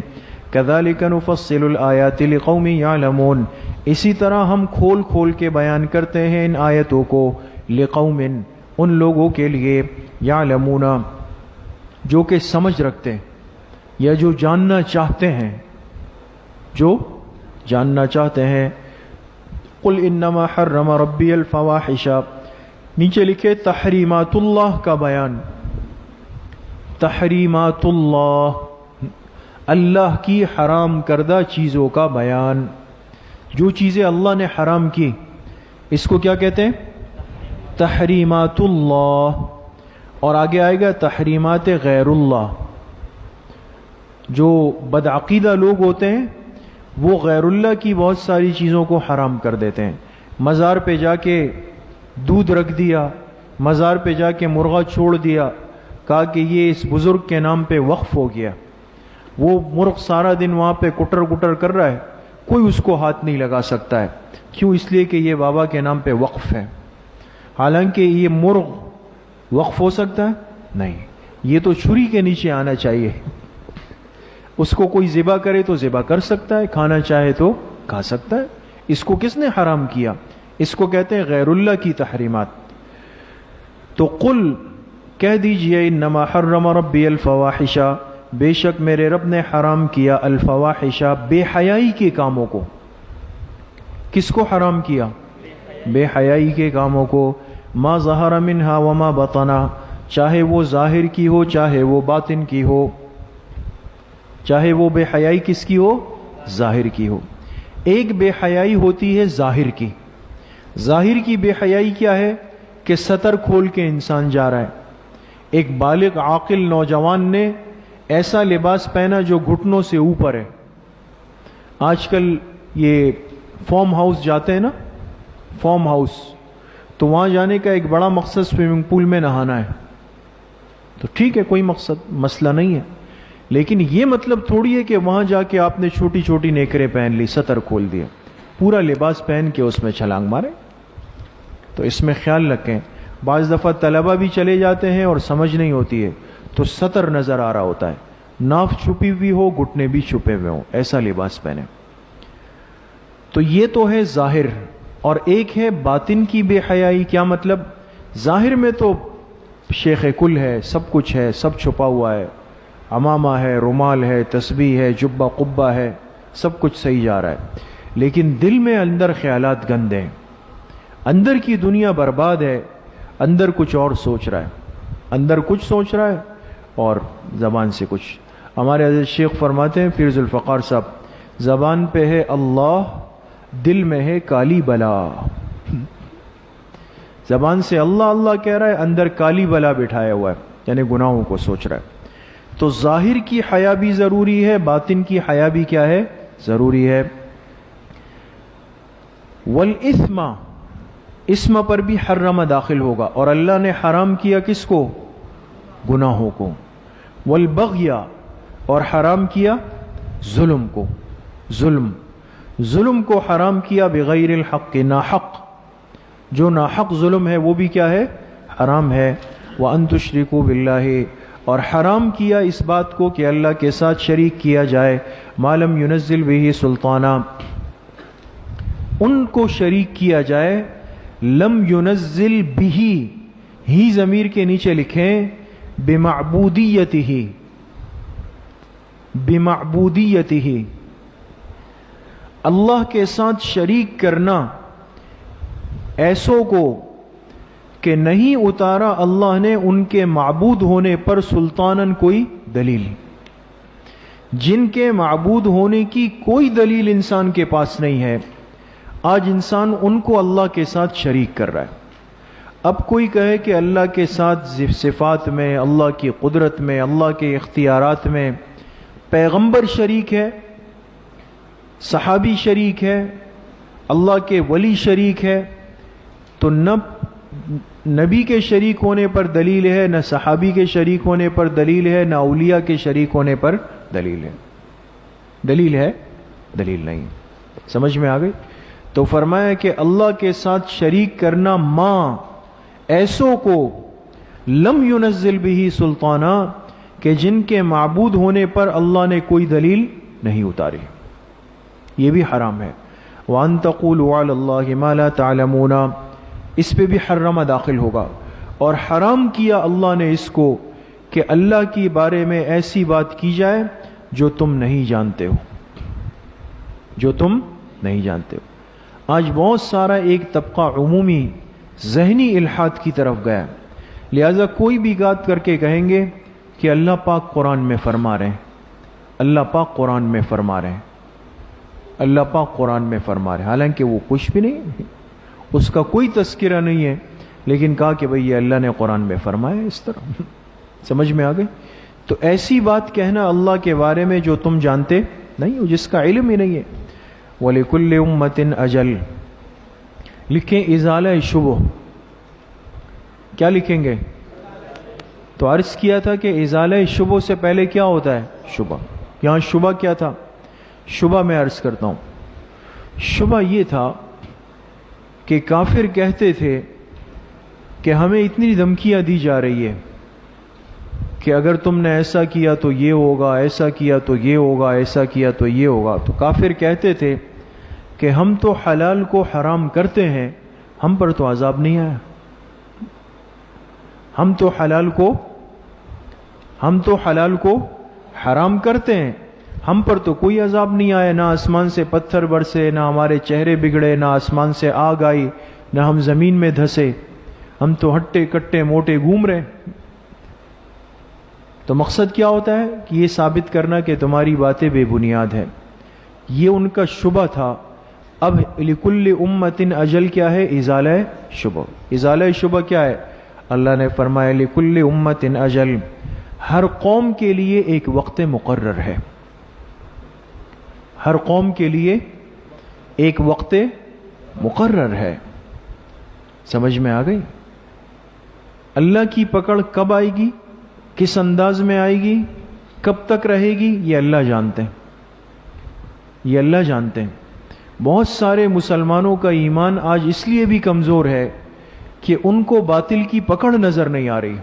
کذالک نفصل الآیات لقوم یعلمون، اسی طرح ہم کھول کھول کے بیان کرتے ہیں ان آیتوں کو، لقوم، ان لوگوں کے لیے، یعلمون، جو کہ سمجھ رکھتے ہیں یا جو جاننا چاہتے ہیں، جو جاننا چاہتے ہیں. قل انما حرم ربی الفواحش، نیچے لکھے تحریمات اللہ کا بیان. تحریمات اللہ، اللہ کی حرام کردہ چیزوں کا بیان. جو چیزیں اللہ نے حرام کی اس کو کیا کہتے ہیں؟ تحریمات اللہ. اور آگے آئے گا تحریمات غیر اللہ. جو بدعقیدہ لوگ ہوتے ہیں وہ غیر اللہ کی بہت ساری چیزوں کو حرام کر دیتے ہیں. مزار پہ جا کے دودھ رکھ دیا، مزار پہ جا کے مرغا چھوڑ دیا، کہا کہ یہ اس بزرگ کے نام پہ وقف ہو گیا. وہ مرغ سارا دن وہاں پہ کٹر کٹر کر رہا ہے، کوئی اس کو ہاتھ نہیں لگا سکتا ہے. کیوں؟ اس لیے کہ یہ بابا کے نام پہ وقف ہے. حالانکہ یہ مرغ وقف ہو سکتا ہے؟ نہیں. یہ تو چھری کے نیچے آنا چاہیے. اس کو کوئی ذبح کرے تو ذبح کر سکتا ہے، کھانا چاہے تو کھا سکتا ہے. اس کو کس نے حرام کیا؟ اس کو کہتے ہیں غیر اللہ کی تحریمات. تو قل کہہ دیجئے انما حرم ربی الفواحش، بے شک میرے رب نے حرام کیا الفواحش بے حیائی کے کاموں کو. کس کو حرام کیا؟ بے حیائی کے کاموں کو. ما ظہر منہا وما بطنا، چاہے وہ ظاہر کی ہو چاہے وہ باطن کی ہو. چاہے وہ بے حیائی کس کی ہو؟ ظاہر کی ہو. ایک بے حیائی ہوتی ہے ظاہر کی. ظاہر کی بے حیائی کیا ہے؟ کہ سطر کھول کے انسان جا رہا ہے. ایک بالغ عاقل نوجوان نے ایسا لباس پہنا جو گھٹنوں سے اوپر ہے. آج کل یہ فارم ہاؤس جاتے ہیں نا، فارم ہاؤس، تو وہاں جانے کا ایک بڑا مقصد سوئمنگ پول میں نہانا ہے. تو ٹھیک ہے، کوئی مقصد مسئلہ نہیں ہے، لیکن یہ مطلب تھوڑی ہے کہ وہاں جا کے آپ نے چھوٹی چھوٹی نیکریں پہن لی، سطر کھول دیا، پورا لباس پہن کے اس میں چھلانگ مارے. تو اس میں خیال رکھیں. بعض دفعہ طلبہ بھی چلے جاتے ہیں اور سمجھ نہیں ہوتی ہے تو سطر نظر آ رہا ہوتا ہے، ناف چھپی ہوئی ہو گھٹنے بھی چھپے ہوئے ہوں، ایسا لباس پہنے. تو یہ تو ہے ظاہر. اور ایک ہے باطن کی بے حیائی. کیا مطلب؟ ظاہر میں تو شیخ کل ہے، سب کچھ ہے، سب چھپا ہوا ہے، عمامہ ہے، رومال ہے، تسبیح ہے، جبہ قبہ ہے، سب کچھ صحیح جا رہا ہے، لیکن دل میں اندر خیالات گندے ہیں، اندر کی دنیا برباد ہے، اندر کچھ اور سوچ رہا ہے، اندر کچھ سوچ رہا ہے اور زبان سے کچھ. ہمارے حضرت شیخ فرماتے ہیں پیر ذوالفقار صاحب، زبان پہ ہے اللہ، دل میں ہے کالی بلا. زبان سے اللہ اللہ کہہ رہا ہے، اندر کالی بلا بٹھایا ہوا ہے، یعنی گناہوں کو سوچ رہا ہے. تو ظاہر کی حیا بھی ضروری ہے، باطن کی حیا بھی کیا ہے؟ ضروری ہے. والاسم، اسم پر بھی حرم داخل ہوگا، اور اللہ نے حرام کیا کس کو؟ گناہوں کو. والبغی، اور حرام کیا ظلم کو. ظلم کو حرام کیا بغیر الحق، ناحق. جو ناحق ظلم ہے وہ بھی کیا ہے؟ حرام ہے. وَأَن تُشْرِكُوا بِاللَّهِ، اور حرام کیا اس بات کو کہ اللہ کے ساتھ شریک کیا جائے. مَا لَمْ يُنَزِّلْ بِهِ سُلْطَانًا، ان کو شریک کیا جائے. لم ينزل به، ہی ضمیر کے نیچے لکھیں بمعبودیتہ، بمعبودیتہ، اللہ کے ساتھ شریک کرنا ایسوں کو کہ نہیں اتارا اللہ نے ان کے معبود ہونے پر سلطانن کوئی دلیل. جن کے معبود ہونے کی کوئی دلیل انسان کے پاس نہیں ہے، آج انسان ان کو اللہ کے ساتھ شریک کر رہا ہے. اب کوئی کہے کہ اللہ کے ساتھ صفات میں، اللہ کی قدرت میں، اللہ کے اختیارات میں پیغمبر شریک ہے، صحابی شریک ہے، اللہ کے ولی شریک ہے، تو نہ نبی کے شریک ہونے پر دلیل ہے، نہ صحابی کے شریک ہونے پر دلیل ہے، نہ اولیاء کے شریک ہونے پر دلیل ہے. دلیل ہے؟ دلیل نہیں. سمجھ میں آ گئی؟ تو فرمایا کہ اللہ کے ساتھ شریک کرنا ماں ایسوں کو لم ينزل به سلطانا، کہ جن کے معبود ہونے پر اللہ نے کوئی دلیل نہیں اتاری، یہ بھی حرام ہے. وَأَن تَقُولُوا عَلَى اللَّهِ مَا لَا تَعْلَمُونَ، اس پہ بھی حرم داخل ہوگا. اور حرام کیا اللہ نے اس کو کہ اللہ کی بارے میں ایسی بات کی جائے جو تم نہیں جانتے ہو، جو تم نہیں جانتے ہو. آج بہت سارا ایک طبقہ عمومی ذہنی الحاد کی طرف گیا، لہذا کوئی بھی بات کر کے کہیں گے کہ اللہ پاک قرآن میں فرما رہے ہیں، اللہ پاک قرآن میں فرما رہے ہیں، اللہ پاک قرآن میں فرما رہے ہیں، حالانکہ وہ کچھ بھی نہیں، اس کا کوئی تذکرہ نہیں ہے، لیکن کہا کہ بھئی یہ اللہ نے قرآن میں فرمایا اس طرح. سمجھ میں آ گئی؟ تو ایسی بات کہنا اللہ کے بارے میں جو تم جانتے نہیں ہو، جس کا علم ہی نہیں ہے. وَلِكُلِّ أُمَّةٍ أَجَلٌ، لکھیں ازالہ شبہ. کیا لکھیں گے؟ تو عرض کیا تھا کہ ازالہ شبہ سے پہلے کیا ہوتا ہے؟ شبہ. یہاں شبہ کیا تھا؟ شبہ میں عرض کرتا ہوں. شبہ یہ تھا کہ کافر کہتے تھے کہ ہمیں اتنی دھمکیاں دی جا رہی ہے کہ اگر تم نے ایسا کیا تو یہ ہوگا، ایسا کیا تو یہ ہوگا، ایسا کیا تو یہ ہوگا. تو کافر کہتے تھے کہ ہم تو حلال کو حرام کرتے ہیں، ہم پر تو عذاب نہیں آیا. ہم تو حلال کو حرام کرتے ہیں، ہم پر تو کوئی عذاب نہیں آیا. نہ آسمان سے پتھر برسے، نہ ہمارے چہرے بگڑے، نہ آسمان سے آگ آئی، نہ ہم زمین میں دھسے. ہم تو ہٹے کٹے موٹے گھوم رہے. تو مقصد کیا ہوتا ہے کہ یہ ثابت کرنا کہ تمہاری باتیں بے بنیاد ہیں. یہ ان کا شبہ تھا. اب لکل امت اجل کیا ہے؟ ازالہ شبہ. ازالہ شبہ کیا ہے؟ اللہ نے فرمایا لکل امت اجل، ہر قوم کے لیے ایک وقت مقرر ہے. ہر قوم کے لیے ایک وقت مقرر ہے. سمجھ میں آ گئی؟ اللہ کی پکڑ کب آئے گی، کس انداز میں آئے گی، کب تک رہے گی، یہ اللہ جانتے ہیں. یہ اللہ جانتے ہیں. بہت سارے مسلمانوں کا ایمان آج اس لیے بھی کمزور ہے کہ ان کو باطل کی پکڑ نظر نہیں آ رہی.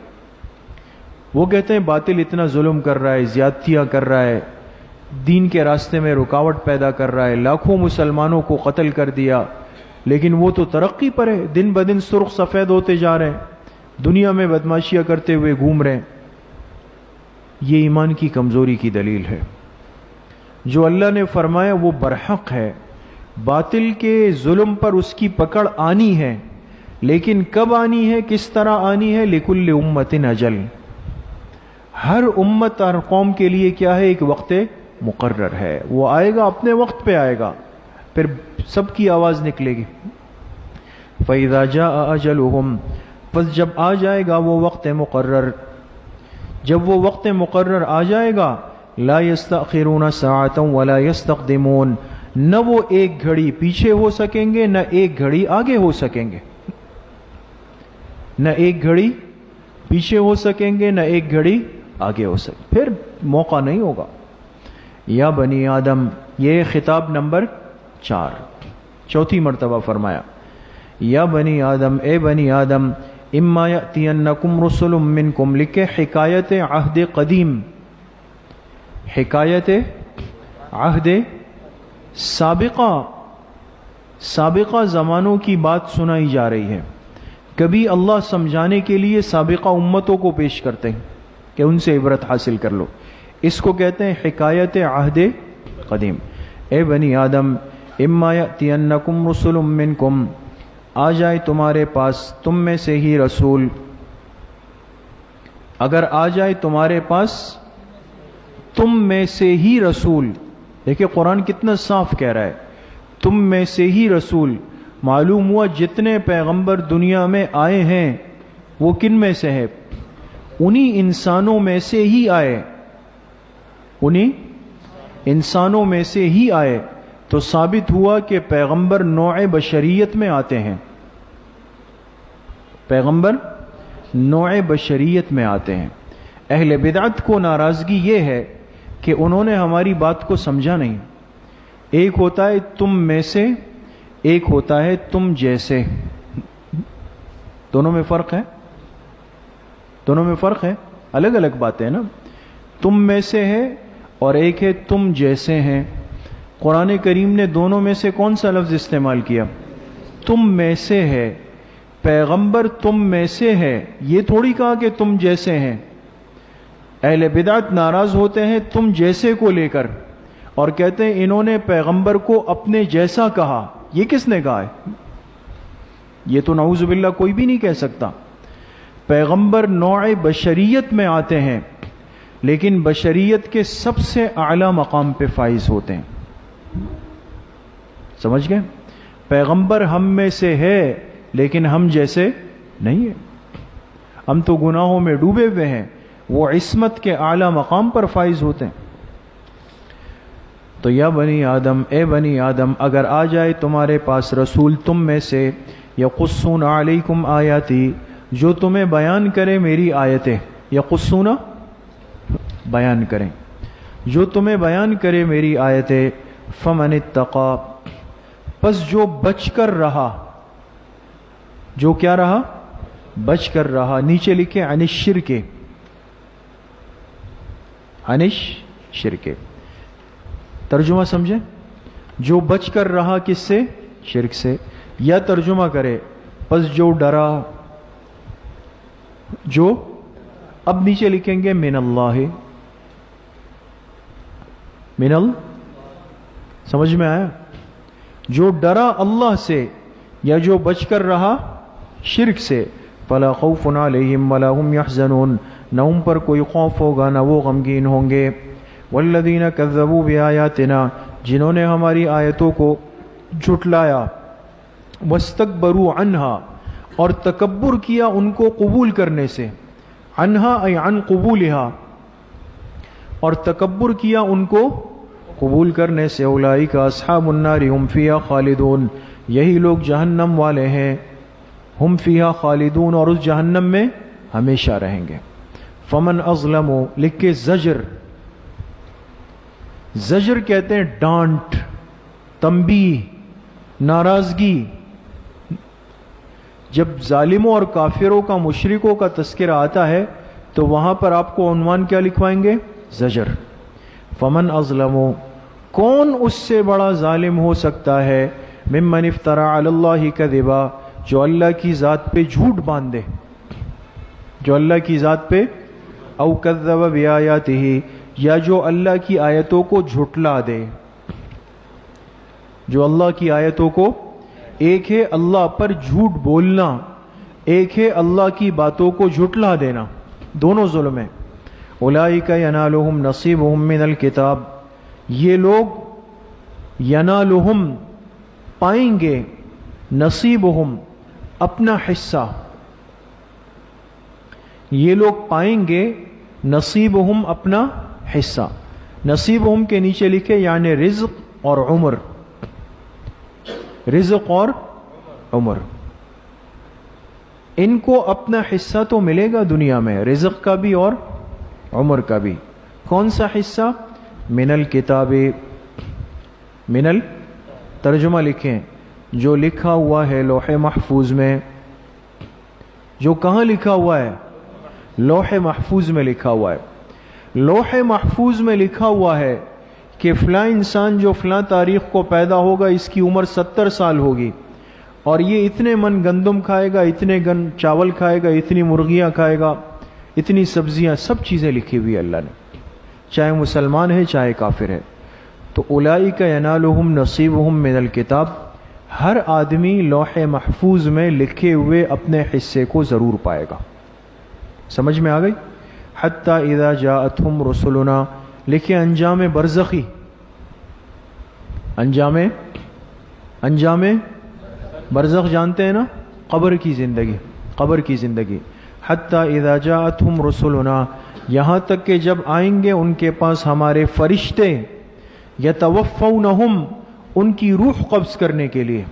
وہ کہتے ہیں باطل اتنا ظلم کر رہا ہے، زیادتیاں کر رہا ہے، دین کے راستے میں رکاوٹ پیدا کر رہا ہے، لاکھوں مسلمانوں کو قتل کر دیا، لیکن وہ تو ترقی پر ہے، دن بدن سرخ سفید ہوتے جا رہے ہیں، دنیا میں بدماشیاں کرتے ہوئے گھوم رہے ہیں. یہ ایمان کی کمزوری کی دلیل ہے. جو اللہ نے فرمایا وہ برحق ہے. باطل کے ظلم پر اس کی پکڑ آنی ہے، لیکن کب آنی ہے، کس طرح آنی ہے؟ لکل امت اجل، ہر امت ہر قوم کے لیے کیا ہے؟ ایک وقت مقرر ہے. وہ آئے گا، اپنے وقت پہ آئے گا، پھر سب کی آواز نکلے گی. فَإِذَا جَاءَ أَجَلُهُمْ، پس جب آ جائے گا وہ وقت مقرر، جب وہ وقت مقرر آ جائے گا، لا يستأخرون ساعة ولا يستقدمون، نہ وہ ایک گھڑی پیچھے ہو سکیں گے، نہ ایک گھڑی آگے ہو سکیں گے. نہ ایک گھڑی پیچھے ہو سکیں گے، نہ ایک گھڑی آگے ہو سکیں، پھر موقع نہیں ہوگا. یا بنی آدم، یہ خطاب نمبر 4، چوتھی مرتبہ فرمایا یا بنی آدم، اے بنی آدم، اما یأتینکم رسل منکم، لکھے حکایت عہد قدیم، حکایت عہد سابقہ زمانوں کی بات سنائی جا رہی ہے. کبھی اللہ سمجھانے کے لیے سابقہ امتوں کو پیش کرتے ہیں کہ ان سے عبرت حاصل کر لو. اس کو کہتے ہیں حکایت عہد قدیم. اے بنی آدم، اما یأتینکم رسل منکم، آ جائے تمہارے پاس تم میں سے ہی رسول. اگر آ جائے تمہارے پاس تم میں سے ہی رسول، دیکھیں قرآن کتنا صاف کہہ رہا ہے، تم میں سے ہی رسول. معلوم ہوا جتنے پیغمبر دنیا میں آئے ہیں وہ کن میں سے ہے؟ انہی انسانوں میں سے ہی آئے، انہی انسانوں میں سے ہی آئے. تو ثابت ہوا کہ پیغمبر نوع بشریت میں آتے ہیں، پیغمبر نوع بشریت میں آتے ہیں. اہل بدعت کو ناراضگی یہ ہے کہ انہوں نے ہماری بات کو سمجھا نہیں. ایک ہوتا ہے تم میں سے، ایک ہوتا ہے تم جیسے. دونوں میں فرق ہے، دونوں میں فرق ہے، الگ الگ باتیں ہیں نا. تم میں سے ہے اور ایک ہے تم جیسے ہیں. قرآن کریم نے دونوں میں سے کون سا لفظ استعمال کیا؟ تم میں سے ہے. پیغمبر تم میں سے ہے، یہ تھوڑی کہا کہ تم جیسے ہیں. اہل بدعت ناراض ہوتے ہیں تم جیسے کو لے کر اور کہتے ہیں انہوں نے پیغمبر کو اپنے جیسا کہا. یہ کس نے کہا ہے؟ یہ تو نعوذ باللہ کوئی بھی نہیں کہہ سکتا. پیغمبر نوع بشریت میں آتے ہیں، لیکن بشریت کے سب سے اعلیٰ مقام پہ فائز ہوتے ہیں. سمجھ گئے؟ پیغمبر ہم میں سے ہے لیکن ہم جیسے نہیں ہے. ہم تو گناہوں میں ڈوبے ہوئے ہیں، وہ عصمت کے اعلیٰ مقام پر فائز ہوتے ہیں. تو یا بنی آدم، اے بنی آدم، اگر آ جائے تمہارے پاس رسول تم میں سے، یقصون علیکم آیاتی، جو تمہیں بیان کرے میری آیتیں. یقصون بیان کریں، جو تمہیں بیان کرے میری آیتیں. فمن اتقا، پس جو بچ کر رہا، جو کیا رہا؟ بچ کر رہا. نیچے لکھے عن الشرک، عن الشرک. ترجمہ سمجھیں؟ جو بچ کر رہا کس سے؟ شرک سے. یا ترجمہ کرے پس جو ڈرا، جو اب نیچے لکھیں گے من اللہ، سمجھ میں آیا؟ جو ڈرا اللہ سے یا جو بچ کر رہا شرک سے، فلا خوف علیہم ولا هم یحزنون، نہ ان پر کوئی خوف ہوگا نہ وہ غمگین ہوں گے. والذین کذبوا بآیاتنا، جنہوں نے ہماری آیتوں کو جھٹلایا، واستکبروا عنہا، اور تکبر کیا ان کو قبول کرنے سے، عنہا ای عن قبولہا، اور تکبر کیا ان کو قبول کرنے سے، اولئک اصحاب النار ہم فیہا خالدون، یہی لوگ جہنم والے ہیں، ہم فیہا خالدون، اور اس جہنم میں ہمیشہ رہیں گے. فمن اظلم، لکھ کے زجر، زجر کہتے ہیں ڈانٹ، تنبیہ، ناراضگی. جب ظالموں اور کافروں کا، مشرکوں کا تذکرہ آتا ہے تو وہاں پر آپ کو عنوان کیا لکھوائیں گے؟ زجر. فمن اظلم، کون اس سے بڑا ظالم ہو سکتا ہے؟ ممن افترى علی اللہ کذبا، جو اللہ کی ذات پہ جھوٹ باندھ دے، جو اللہ کی ذات پہ، او کذب بآیاتہ، یا جو اللہ کی آیتوں کو جھٹلا دے. جو اللہ کی آیتوں کو، ایک ہے اللہ پر جھوٹ بولنا، ایک ہے اللہ کی باتوں کو جھٹلا دینا، دونوں ظلم ہیں. اولئک ینالہم نصیبہم من الکتاب، یہ لوگ ینالہم پائیں گے، نصیبہم اپنا حصہ، یہ لوگ پائیں گے نصیبہم اپنا حصہ. نصیبہم کے نیچے لکھے یعنی رزق اور عمر، رزق اور عمر. ان کو اپنا حصہ تو ملے گا دنیا میں، رزق کا بھی اور عمر کا بھی. کون سا حصہ؟ من الکتاب، من ترجمہ لکھیں جو لکھا ہوا ہے لوح محفوظ میں. جو کہاں لکھا ہوا ہے؟ لوح محفوظ میں لکھا ہوا ہے. لوح محفوظ میں لکھا ہوا ہے کہ فلاں انسان جو فلاں تاریخ کو پیدا ہوگا، اس کی عمر 70 سال ہوگی، اور یہ اتنے من گندم کھائے گا، اتنے چاول کھائے گا، اتنی مرغیاں کھائے گا، اتنی سبزیاں، سب چیزیں لکھی ہوئی اللہ نے، چاہے مسلمان ہے چاہے کافر ہے. تو اولئک ینالہم نصیبہم من الکتاب، ہر آدمی لوح محفوظ میں لکھے ہوئے اپنے حصے کو ضرور پائے گا. سمجھ میں آ گئی؟ حتی اذا جاءتہم رسلنا، لکھے انجام برزخی، انجام برزخ جانتے ہیں نا؟ قبر کی زندگی، قبر کی زندگی. حتی اذا جاءتہم رسلنا، یہاں تک کہ جب آئیں گے ان کے پاس ہمارے فرشتے، یتوفونہم، ان کی روح قبض کرنے کے لیے.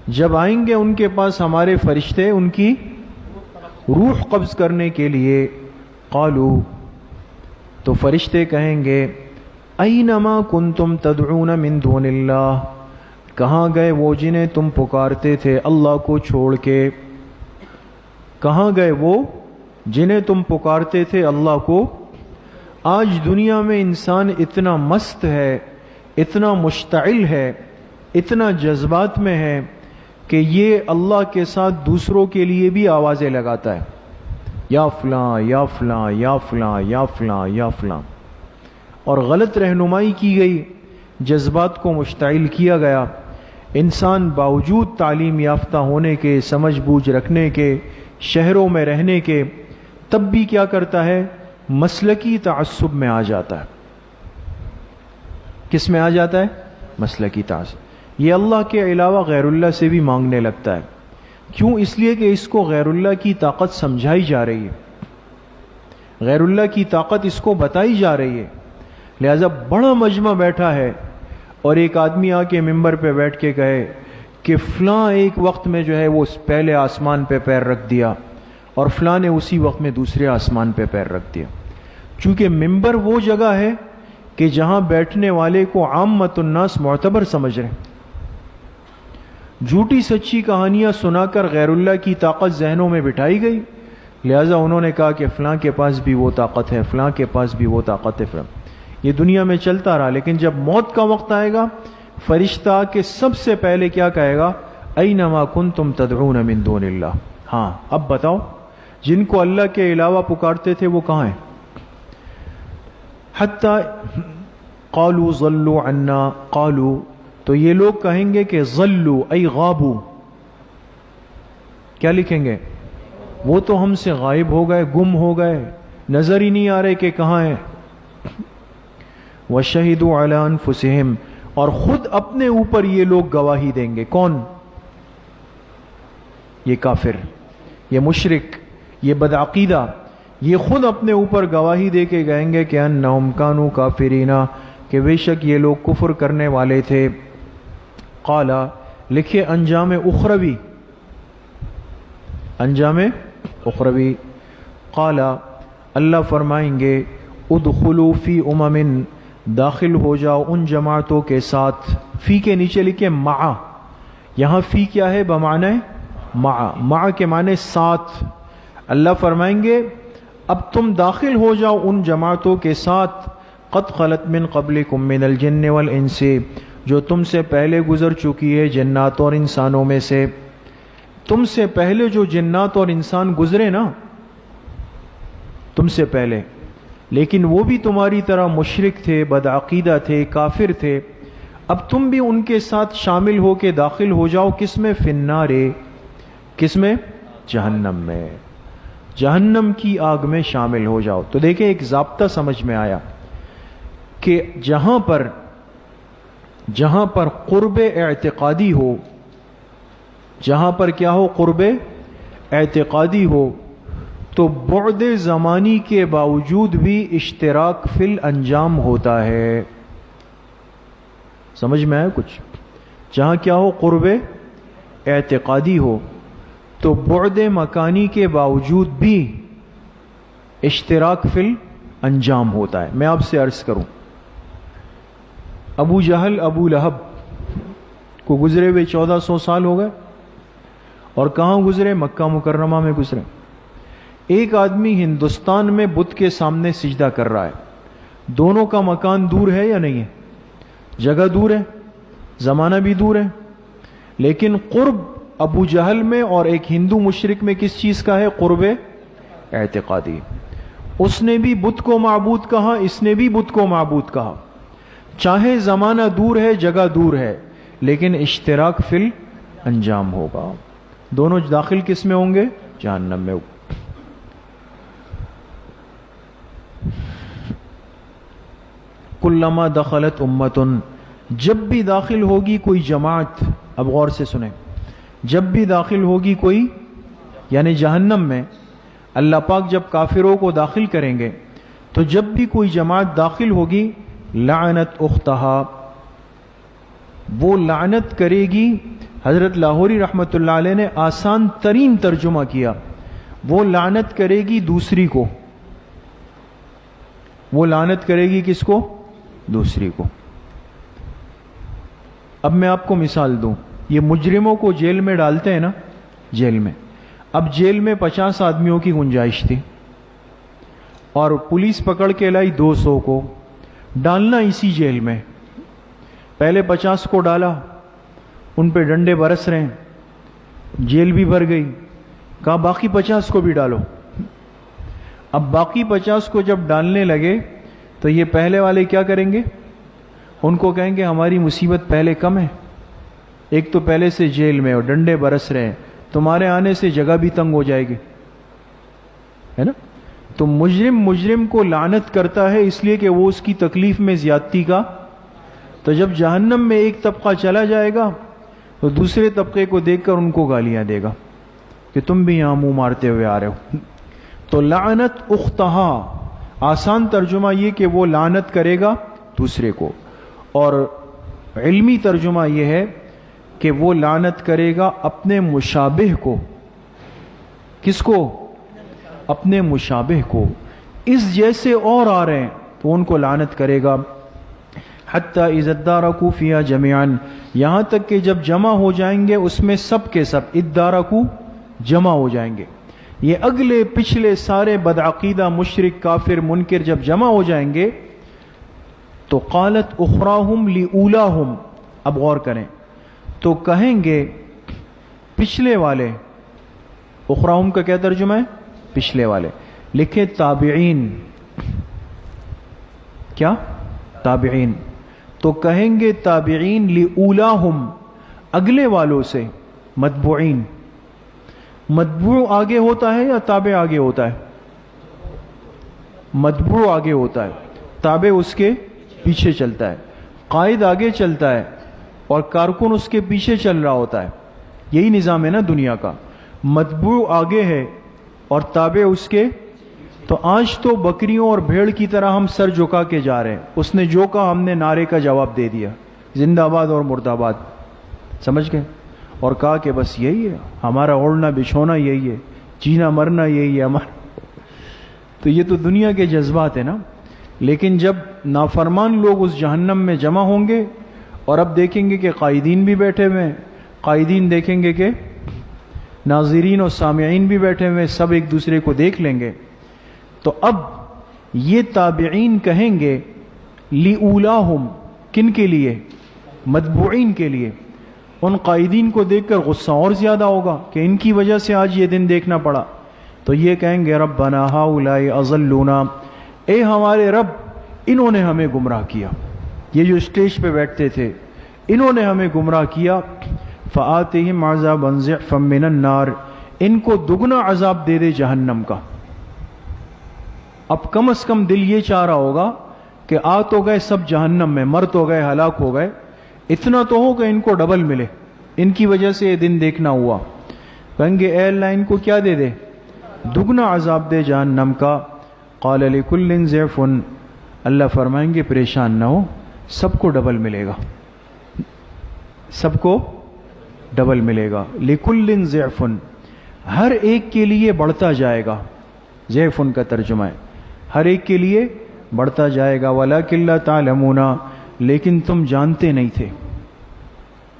جب آئیں گے ان کے پاس ہمارے فرشتے ان کی روح قبض کرنے کے لیے، قالو، تو فرشتے کہیں گے اینما کنتم تدعون من دون اللہ، کہاں گئے وہ جنہیں تم پکارتے تھے اللہ کو چھوڑ کے؟ کہاں گئے وہ جنہیں تم پکارتے تھے اللہ کو؟ آج دنیا میں انسان اتنا مست ہے، اتنا مشتعل ہے، اتنا جذبات میں ہے کہ یہ اللہ کے ساتھ دوسروں کے لیے بھی آوازیں لگاتا ہے، یا فلاں یا فلاں یا فلاں یا فلاں یا فلاں. اور غلط رہنمائی کی گئی، جذبات کو مشتعل کیا گیا. انسان باوجود تعلیم یافتہ ہونے کے، سمجھ بوجھ رکھنے کے، شہروں میں رہنے کے، تب بھی کیا کرتا ہے؟ مسلکی تعصب میں آ جاتا ہے. کس میں آ جاتا ہے؟ مسلکی تعصب. یہ اللہ کے علاوہ غیر اللہ سے بھی مانگنے لگتا ہے. کیوں؟ اس لیے کہ اس کو غیر اللہ کی طاقت سمجھائی جا رہی ہے، غیر اللہ کی طاقت اس کو بتائی جا رہی ہے. لہذا بڑا مجمع بیٹھا ہے اور ایک آدمی آ کے ممبر پہ بیٹھ کے کہے کہ فلاں ایک وقت میں جو ہے وہ پہلے آسمان پہ پیر رکھ دیا اور فلاں نے اسی وقت میں دوسرے آسمان پہ پیر رکھ دیا. چونکہ ممبر وہ جگہ ہے کہ جہاں بیٹھنے والے کو عامت الناس معتبر سمجھ رہے ہیں. جھوٹی سچی کہانیاں سنا کر غیر اللہ کی طاقت ذہنوں میں بٹھائی گئی. لہذا انہوں نے کہا کہ فلاں کے پاس بھی وہ طاقت ہے، فلاں کے پاس بھی وہ طاقت ہے. یہ دنیا میں چلتا رہا، لیکن جب موت کا وقت آئے گا فرشتہ کے سب سے پہلے کیا کہے گا؟ اینما کنتم تدعون من دون اللہ. ہاں اب بتاؤ جن کو اللہ کے علاوہ پکارتے تھے وہ کہاں ہیں؟ حتی قالوا ضلوا عنا، قالوا تو یہ لوگ کہیں گے کہ ضلوا ای غابوا، کیا لکھیں گے؟ وہ تو ہم سے غائب ہو گئے، گم ہو گئے، نظر ہی نہیں آ رہے کہ کہاں ہیں. وشہدوا علی انفسہم، اور خود اپنے اوپر یہ لوگ گواہی دیں گے. کون؟ یہ کافر، یہ مشرک، یہ بدعقیدہ، یہ خود اپنے اوپر گواہی دے کے کہیں گے کہ انہم کانوا کافرین، کہ بے شک یہ لوگ کفر کرنے والے تھے. قال، لکھے انجام اخروی، انجام اخروی. قال، اللہ فرمائیں گے ادخلوا فی امم، داخل ہو جاؤ ان جماعتوں کے ساتھ. فی کے نیچے لکھے مع، یہاں فی کیا ہے؟ بمعنی مع، مع کے معنی ساتھ. اللہ فرمائیں گے اب تم داخل ہو جاؤ ان جماعتوں کے ساتھ، قد خلت من قبلکم من الجن والانس، جو تم سے پہلے گزر چکی ہے جنات اور انسانوں میں سے. تم سے پہلے جو جنات اور انسان گزرے نا، تم سے پہلے، لیکن وہ بھی تمہاری طرح مشرک تھے، بدعقیدہ تھے، کافر تھے. اب تم بھی ان کے ساتھ شامل ہو کے داخل ہو جاؤ. کس میں؟ فی النار، کس میں؟ جہنم میں، جہنم کی آگ میں شامل ہو جاؤ. تو دیکھیں ایک ضابطہ سمجھ میں آیا کہ جہاں پر قرب اعتقادی ہو، جہاں پر کیا ہو؟ قرب اعتقادی ہو، تو بعد زمانی کے باوجود بھی اشتراک فی الانجام ہوتا ہے. سمجھ میں آیا کچھ؟ جہاں کیا ہو؟ قرب اعتقادی ہو، تو بعد مکانی کے باوجود بھی اشتراک فی الانجام ہوتا ہے. میں آپ سے عرض کروں، ابو جہل، ابو لہب کو گزرے ہوئے 1400 سال ہو گئے، اور کہاں گزرے؟ مکہ مکرمہ میں گزرے. ایک آدمی ہندوستان میں بت کے سامنے سجدہ کر رہا ہے. دونوں کا مکان دور ہے یا نہیں ہے؟ جگہ دور ہے، زمانہ بھی دور ہے، لیکن قرب ابو جہل میں اور ایک ہندو مشرک میں کس چیز کا ہے؟ قرب اعتقادی. اس نے بھی بت کو معبود کہا، اس نے بھی بت کو معبود کہا. چاہے زمانہ دور ہے، جگہ دور ہے، لیکن اشتراک فی الانجام ہوگا. دونوں داخل کس میں ہوں گے؟ جہنم میں. کلما دخلت امتن، جب بھی داخل ہوگی کوئی جماعت، اب غور سے سنیں، جب بھی داخل ہوگی کوئی، یعنی جہنم میں اللہ پاک جب کافروں کو داخل کریں گے، تو جب بھی کوئی جماعت داخل ہوگی، لعنت اختہا، وہ لعنت کرے گی. حضرت لاہوری رحمۃ اللہ علیہ نے آسان ترین ترجمہ کیا، وہ لعنت کرے گی دوسری کو. وہ لعنت کرے گی کس کو؟ دوسری کو. اب میں آپ کو مثال دوں، یہ مجرموں کو جیل میں ڈالتے ہیں نا، جیل میں. اب جیل میں 50 آدمیوں کی گنجائش تھی، اور پولیس پکڑ کے لائی 200 کو. ڈالنا اسی جیل میں، پہلے 50 کو ڈالا، ان پہ ڈنڈے برس رہے ہیں، جیل بھی بھر گئی. کہا باقی 50 کو بھی ڈالو. اب باقی 50 کو جب ڈالنے لگے تو یہ پہلے والے کیا کریں گے؟ ان کو کہیں گے ہماری مصیبت پہلے کم ہے، ایک تو پہلے سے جیل میں اور ڈنڈے برس رہے ہیں، تمہارے آنے سے جگہ بھی تنگ ہو جائے گی، ہے نا. تو مجرم کو لعنت کرتا ہے اس لیے کہ وہ اس کی تکلیف میں زیادتی کا. تو جب جہنم میں ایک طبقہ چلا جائے گا تو دوسرے طبقے کو دیکھ کر ان کو گالیاں دے گا کہ تم بھی یہاں منہ مارتے ہوئے آ رہے ہو. تو لعنت اختہا، آسان ترجمہ یہ کہ وہ لعنت کرے گا دوسرے کو، اور علمی ترجمہ یہ ہے کہ وہ لعنت کرے گا اپنے مشابہ کو. کس کو؟ اپنے مشابہ کو. اس جیسے اور آ رہے ہیں تو ان کو لعنت کرے گا. حتی اذا ادارکوا فیہا جميعا، یہاں تک کہ جب جمع ہو جائیں گے اس میں سب کے سب. ادارکوا، جمع ہو جائیں گے. یہ اگلے پچھلے سارے بدعقیدہ مشرک کافر منکر جب جمع ہو جائیں گے تو قالت اخراہم لأولاہم، اب غور کریں، تو کہیں گے پچھلے والے، اخراہم کا کیا ترجمہ ہے؟ پچھلے والے، لکھے تابعین، کیا؟ تابعین، تو کہیں گے تابعین لأولاہم، اگلے والوں سے، متبوعین، متبوع آگے ہوتا ہے یا تابع آگے ہوتا ہے؟ متبوع آگے ہوتا ہے، تابع اس کے پیچھے چلتا ہے، قائد آگے چلتا ہے اور کارکن اس کے پیچھے چل رہا ہوتا ہے، یہی نظام ہے نا دنیا کا، متبوع آگے ہے اور تابع اس کے۔ تو آج تو بکریوں اور بھیڑ کی طرح ہم سر جھکا کے جا رہے ہیں، اس نے جو کہا ہم نے نعرے کا جواب دے دیا، زندہ باد اور مرد آباد، سمجھ گئے، اور کہا کہ بس یہی ہے ہمارا اوڑھنا بچھونا، یہی ہے جینا مرنا، یہی ہے ہمارا۔ تو یہ تو دنیا کے جذبات ہیں نا، لیکن جب نافرمان لوگ اس جہنم میں جمع ہوں گے اور اب دیکھیں گے کہ قائدین بھی بیٹھے ہوئے ہیں، قائدین دیکھیں گے کہ ناظرین اور سامعین بھی بیٹھے ہوئے ہیں، سب ایک دوسرے کو دیکھ لیں گے، تو اب یہ تابعین کہیں گے لِأُولَاهُمْ، کن کے لیے؟ متبوعین کے لیے۔ ان قائدین کو دیکھ کر غصہ اور زیادہ ہوگا کہ ان کی وجہ سے آج یہ دن دیکھنا پڑا، تو یہ کہیں گے ربنا ہؤلاء اضلونا، اے ہمارے رب انہوں نے ہمیں گمراہ کیا، یہ جو اسٹیج پہ بیٹھتے تھے انہوں نے ہمیں گمراہ کیا، فآتہم عذابا ضعفا من النار، ان کو دگنا عذاب دے دے جہنم کا۔ اب کم از کم دل یہ چاہ رہا ہوگا کہ آ تو گئے سب جہنم میں، مر تو گئے، ہلاک ہو گئے، اتنا تو ہو کہ ان کو ڈبل ملے، ان کی وجہ سے یہ دن دیکھنا ہوا۔ کہیں گے اے اللہ ان کو کیا دے دے؟ دگنا عذاب دے جہنم کا۔ قال لکل ضعف، اللہ فرمائیں گے پریشان نہ ہو، سب کو ڈبل ملے گا، سب کو ڈبل ملے گا۔ لکل ضعف، ہر ایک کے لیے بڑھتا جائے گا، ضعف کا ترجمہ ہے ہر ایک کے لیے بڑھتا جائے گا۔ ولکن لا تعلمون، لیکن تم جانتے نہیں تھے،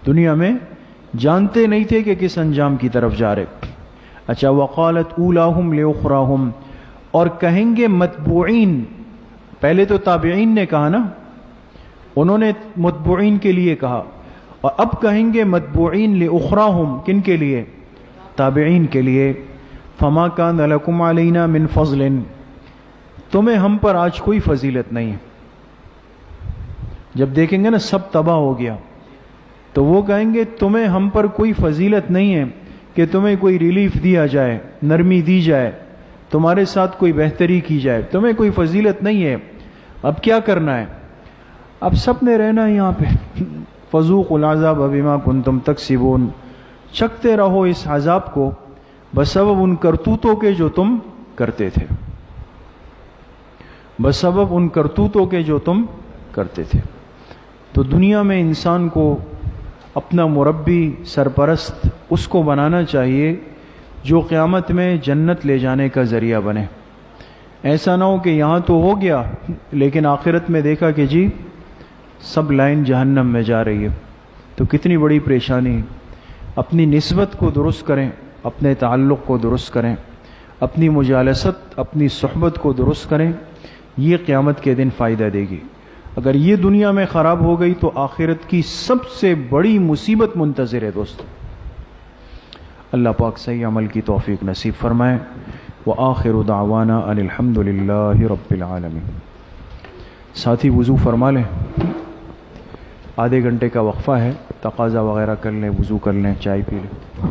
دنیا میں جانتے نہیں تھے کہ کس انجام کی طرف جا رہے۔ اچھا، وقالت اولاہم لاخراہم، اور کہیں گے متبوعین، پہلے تو تابعین نے کہا نا، انہوں نے متبوعین کے لیے کہا، اور اب کہیں گے متبوعین لاخراہم، کن کے لیے؟ تابعین کے لیے۔ فما کان لکم علینا من فضل، تمہیں ہم پر آج کوئی فضیلت نہیں ہے۔ جب دیکھیں گے نا سب تباہ ہو گیا تو وہ کہیں گے تمہیں ہم پر کوئی فضیلت نہیں ہے کہ تمہیں کوئی ریلیف دیا جائے، نرمی دی جائے، تمہارے ساتھ کوئی بہتری کی جائے، تمہیں کوئی فضیلت نہیں ہے۔ اب کیا کرنا ہے؟ اب سب نے رہنا ہے یہاں پہ، فذوقوا العذاب بما کنتم تکسبون، چکھتے رہو اس عذاب کو بسبب ان کرتوتوں کے جو تم کرتے تھے، بسبب ان کرتوتوں کے جو تم کرتے تھے۔ تو دنیا میں انسان کو اپنا مربی، سرپرست اس کو بنانا چاہیے جو قیامت میں جنت لے جانے کا ذریعہ بنے۔ ایسا نہ ہو کہ یہاں تو ہو گیا لیکن آخرت میں دیکھا کہ جی سب لائن جہنم میں جا رہی ہے، تو کتنی بڑی پریشانی۔ اپنی نسبت کو درست کریں، اپنے تعلق کو درست کریں، اپنی مجالست، اپنی صحبت کو درست کریں، یہ قیامت کے دن فائدہ دے گی۔ اگر یہ دنیا میں خراب ہو گئی تو آخرت کی سب سے بڑی مصیبت منتظر ہے دوستو۔ اللہ پاک صحیح عمل کی توفیق نصیب فرمائے۔ وآخر دعوانا ان الحمد للہ رب العالمین۔ ساتھی وضو فرما لیں، آدھے گھنٹے کا وقفہ ہے، تقاضا وغیرہ کر لیں، وضو کر لیں، چائے پی لیں۔